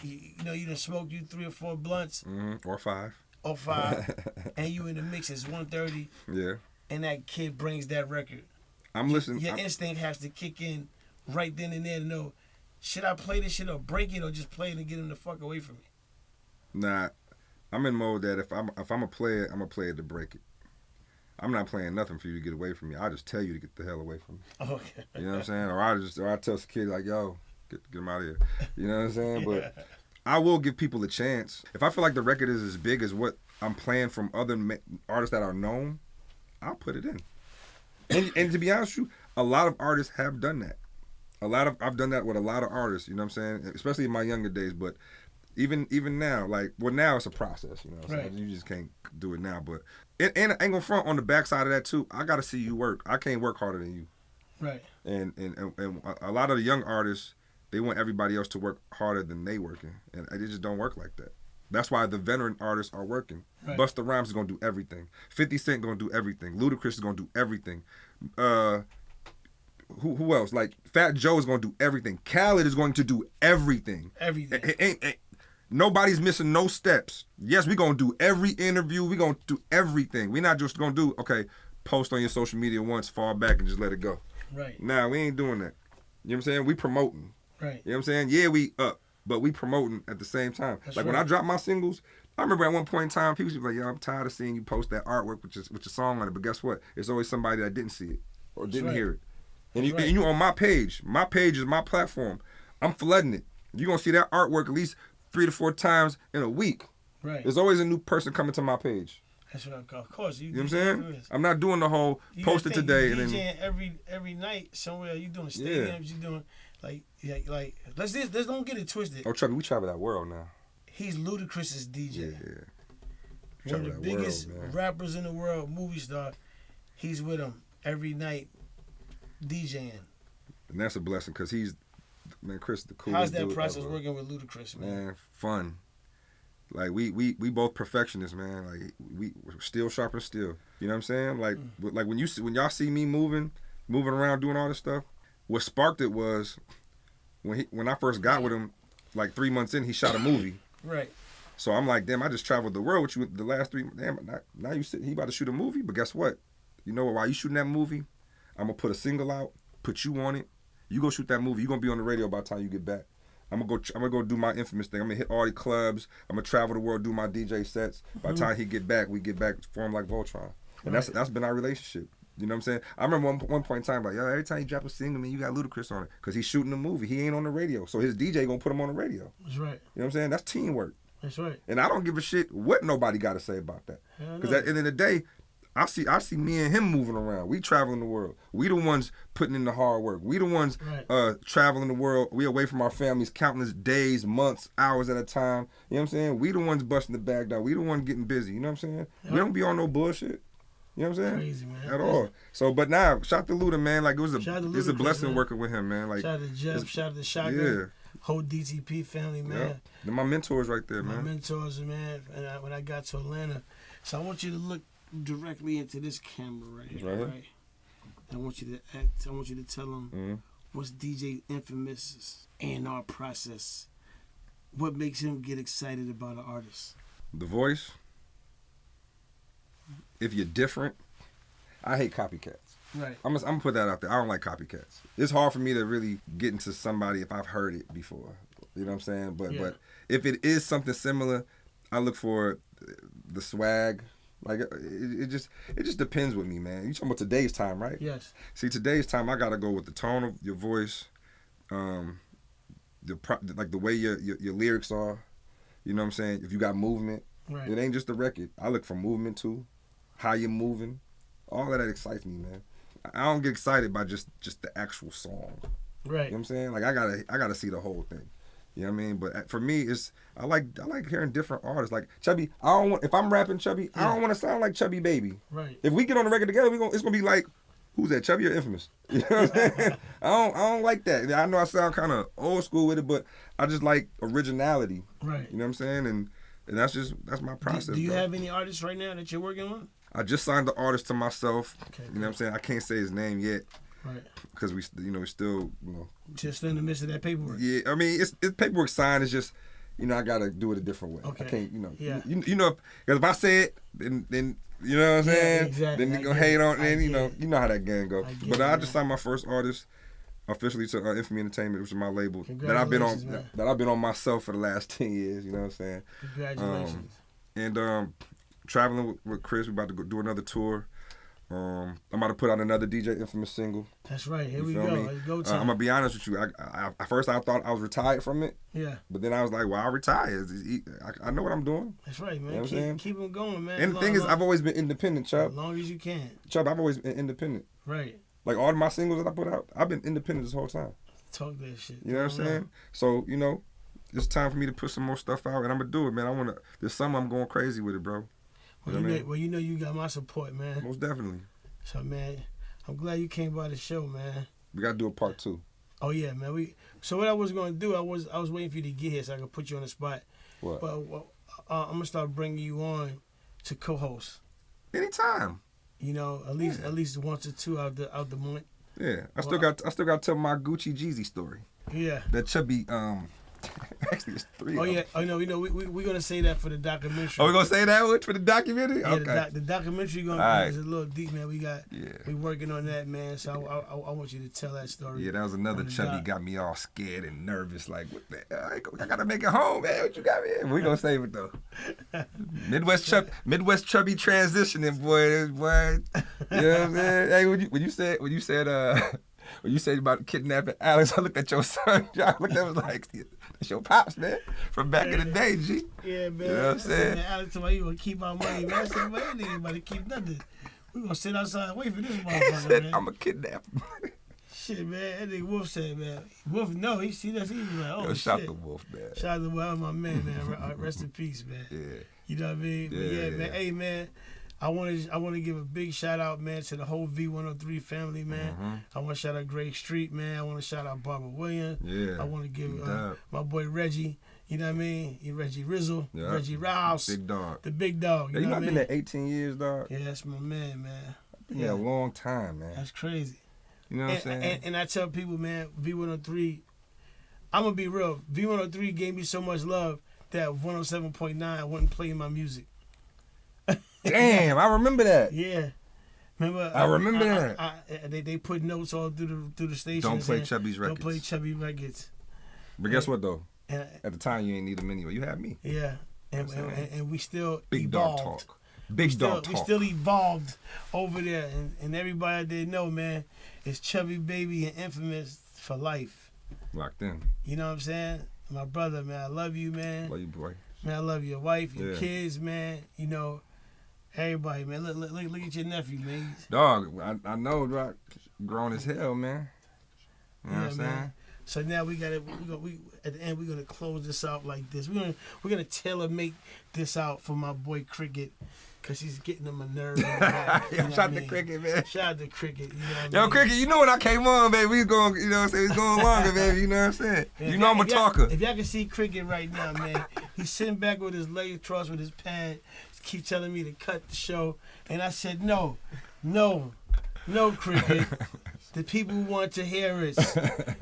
done smoked you 3 or 4 blunts. Mm-hmm. Or 5. Or 5. And you in the mix, it's 1:30. Yeah. And that kid brings that record. I'm listening. Your instinct has to kick in right then and there to know, should I play this shit or break it or just play it and get him the fuck away from me? Nah, I'm in mode that if I'm gonna play it, I'm gonna play it to break it. I'm not playing nothing for you to get away from me. I'll just tell you to get the hell away from me. Okay. You know what I'm saying? Or I tell the kid like, yo, get him out of here. You know what I'm saying? But I will give people a chance. If I feel like the record is as big as what I'm playing from other artists that are known, I'll put it in. And to be honest with you, a lot of artists have done that. I've done that with a lot of artists, you know what I'm saying? Especially in my younger days, but even now, like, well, now it's a process, you know what I'm saying? You just can't do it now, but and I ain't gonna front on the backside of that too. I gotta see you work. I can't work harder than you. Right. And a lot of the young artists, they want everybody else to work harder than they working, and it just don't work like that. That's why the veteran artists are working. Right. Busta Rhymes is gonna do everything. 50 Cent gonna do everything. Ludacris is gonna do everything. Who else? Like Fat Joe is gonna do everything. Khaled is going to do everything. Everything. Nobody's missing no steps. Yes, we're gonna do every interview. We're gonna do everything. We're not just gonna do, okay, post on your social media once, fall back and just let it go. Right. Nah, we ain't doing that. You know what I'm saying? We promoting. Right. You know what I'm saying? Yeah, we up, but we promoting at the same time. That's like right. when I dropped my singles, I remember at one point in time, people used to be like, yo, I'm tired of seeing you post that artwork with your song on it. But guess what? It's always somebody that didn't see it or didn't hear it. And you on my page. My page is my platform. I'm flooding it. You're going to see that artwork at least 3 to 4 times in a week. Right. There's always a new person coming to my page. That's right. Of course. You know what I'm saying? I'm not doing the whole post it today. You and DJing every night somewhere. You doing stadiums. You doing like let's don't get it twisted. Oh, Chubbie, we travel that world now. He's Ludacris's DJ. Yeah. One of the biggest rappers in the world, movie star. He's with him every night, DJing. And that's a blessing because he's, man, Chris, the coolest. How's that dude process ever. working with Ludacris, man? Man, fun. Like we both perfectionists, we're still sharp and still. You know what I'm saying? Like when y'all see me moving around doing all this stuff, what sparked it was when I first got with him, like 3 months in, he shot a movie. Right. So I'm like, damn, I just traveled the world with you the last 3. Damn, now he about to shoot a movie. But guess what? You know what? While you shooting that movie, I'm gonna put a single out, put you on it. You go shoot that movie. You gonna be on the radio by the time you get back. I'm gonna go do my infamous thing. I'm gonna hit all the clubs. I'm gonna travel the world, do my DJ sets. By the time he get back, we get back form like Voltron. And that's been our relationship. You know what I'm saying? I remember one point in time, like, yo, every time you drop a single, man, you got Ludacris on it. Because he's shooting a movie. He ain't on the radio. So his DJ gonna put him on the radio. That's right. You know what I'm saying? That's teamwork. That's right. And I don't give a shit what nobody got to say about that. Because at the end of the day, I see me and him moving around. We traveling the world. We the ones putting in the hard work. We the ones traveling the world. We away from our families countless days, months, hours at a time. You know what I'm saying? We the ones busting the bag down. We the ones getting busy. You know what I'm saying? Yep. We don't be on no bullshit. You know what I'm saying? Crazy, man. At all. So, but now, shout to Luda, man. Like, it's a blessing working with him, man. Like, shout out to Jeff, shout out to Shotgun. Whole DTP family, man. Yep. They're my mentors right there, man. My mentors, man. And when I got to Atlanta. So I want you to look directly into this camera right here. Right? I want you to tell them what's DJ Infamous's A&R process. What makes him get excited about an artist? The voice. If you're different, I hate copycats. Right. I'm gonna put that out there. I don't like copycats. It's hard for me to really get into somebody if I've heard it before. You know what I'm saying? But if it is something similar, I look for the swag. Like it just depends with me, man. You talking about today's time, right? Yes. See, today's time, I gotta go with the tone of your voice, like the way your lyrics are. You know what I'm saying? If you got movement, it ain't just the record. I look for movement too, how you're moving. All of that excites me, man. I don't get excited by just the actual song. Right. You know what I'm saying? Like I gotta see the whole thing. You know what I mean? But for me, I like hearing different artists. Like Chubbie, if I'm rapping Chubbie, I don't want to sound like Chubbie Baby. Right. If we get on the record together, it's gonna be like, who's that? Chubbie or Infamous? You know what I'm saying? I don't like that. I know I sound kind of old school with it, but I just like originality. Right. You know what I'm saying? And that's my process. Do you have any artists right now that you're working on? I just signed the artist to myself. Okay, you know what I'm saying? I can't say his name yet. Right. Because we still, just in the midst of that paperwork. Yeah, I mean, it's paperwork signed. It's just, I gotta do it a different way. Okay. I can't, Yeah. Because if I say it, then you know what I'm saying? Exactly. Then they gonna hate on it. And you know how that game goes. But I just it, signed my first artist officially to Infamy Entertainment, which is my label that I've been on myself for the last 10 years. You know what I'm saying? Congratulations. And traveling with Chris, we're about to go do another tour. I'm about to put out another DJ Infamous single. That's right. Here we go. Let's go time. I'm gonna be honest with you. At first I thought I was retired from it. Yeah. But then I was like, well, I'll retire. I know what I'm doing. That's right, man. You know what I'm saying? Keep them going, man. And the thing is, I've always been independent, Chubb. As long as you can. Chubb, I've always been independent. Right. Like all of my singles that I put out, I've been independent this whole time. Talk that shit. You know what I'm saying? So, you know, it's time for me to put some more stuff out, and I'm gonna do it, man. This summer I'm going crazy with it, bro. Well, you know you got my support, man. Most definitely. So, man, I'm glad you came by the show, man. We gotta do a part 2. Oh yeah, man. So what I was gonna do, I was waiting for you to get here so I could put you on the spot. What? But I'm gonna start bringing you on to co-host. Anytime. You know, at least once or two out the month. Yeah, I still got to tell my Gucci Jeezy story. Yeah. That Chubbie, actually it's 3. Oh yeah. Oh no, we're gonna say that for the documentary. Oh, we gonna say that one for the documentary? Yeah, okay. the documentary gonna right. is a little deep, man. We working on that, man. So I want you to tell that story. Yeah, that was another Chubbie got me all scared and nervous. Like, what the I gotta make it home, man. What you got me in? We gonna save it though. Midwest Chubbie transitioning, boy. You know what I'm saying? Hey, when you said about kidnapping Alex, I looked at your son. I looked at him like, that's your pops, man, from back in the day, G. Yeah, man. You know what I'm saying? Man, Alex told me you gonna keep our money, man. I said, man, ain't anybody keep nothing. We gonna sit outside and wait for this motherfucker, man. I'm a kidnap him. Shit, man. That nigga Wolf said, man. Wolf, no, he see that. He was like, oh, Yo, shit. shout to Wolf, man. Shout out to Wolf, my man, man. Rest in peace, man. Yeah. You know what I mean? Yeah, But yeah, man. yeah. Hey, man. I want to give a big shout out, man, to the whole V103 family, man. Mm-hmm. I want to shout out Greg Street, man. I want to shout out Barbara Williams. Yeah. I want to give Big my boy Reggie. You know what I mean? Reggie Rizzle, Yeah. Reggie Rouse, Big dog. the big dog. You You know know, what I've I been mean? there 18 years, dog. Yeah, that's my man, man. Yeah, a long time, man. That's crazy. You know what I'm saying? And I tell people, man, V103, I'm going to be real. V103 gave me so much love that 107.9 wouldn't play my music. Damn, I remember that. Yeah. Remember? I remember that. They put notes all through the station. Don't play Chubbie's records. Don't play Chubbie records. But guess what, though? And, At the time, you ain't need them anyway. You had me. yeah. And we still Big evolved. dog talk. Big dog talk. We still evolved over there. And everybody they know, man, it's Chubbie Baby and Infamous for life. Locked in. You know what I'm saying? My brother, man, I love you, man. Love you, boy. Man, I love your wife, your Yeah. kids, man. You know, everybody, man. Look at your nephew, man. Dog, I know, Rock, grown as hell, man. You know what I'm saying? Man. So now we at the end we're gonna close this out like this. We're gonna tailor make this out for my boy Cricket, cause he's getting on my nerves. Yo, shout out to Cricket, man. Shout out to Cricket. You know what I Yo, mean? Cricket, you know when I came on, baby, we was going, you know what I'm saying? We was going longer, baby. You know what I'm saying? Man, You know I'm a talker. If y'all can see Cricket right now, man, he's sitting back with his legs crossed with his pad, keep telling me to cut the show, and I said no, Cricket. The people want to hear it.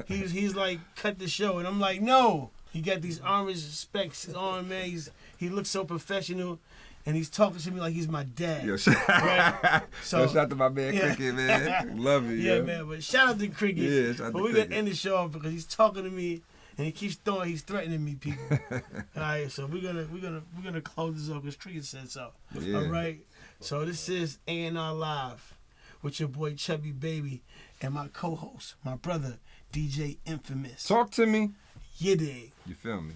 He's like, cut the show, and I'm like, no. He got these orange specs on, man. He looks so professional, and he's talking to me like he's my dad. Yo, right? So, shout out to my man Cricket, man. Love you, yeah, yo. man. But shout out to Cricket. Yeah, shout out but to we're Cricket. gonna end the show off because he's talking to me, and he keeps he's threatening me, people. All right, so we're gonna close this off because Cricket said so. Yeah. All right. So this is A&R Live with your boy Chubbie Baby and my co-host, my brother DJ Infamous. Talk to me. You dig? You feel me?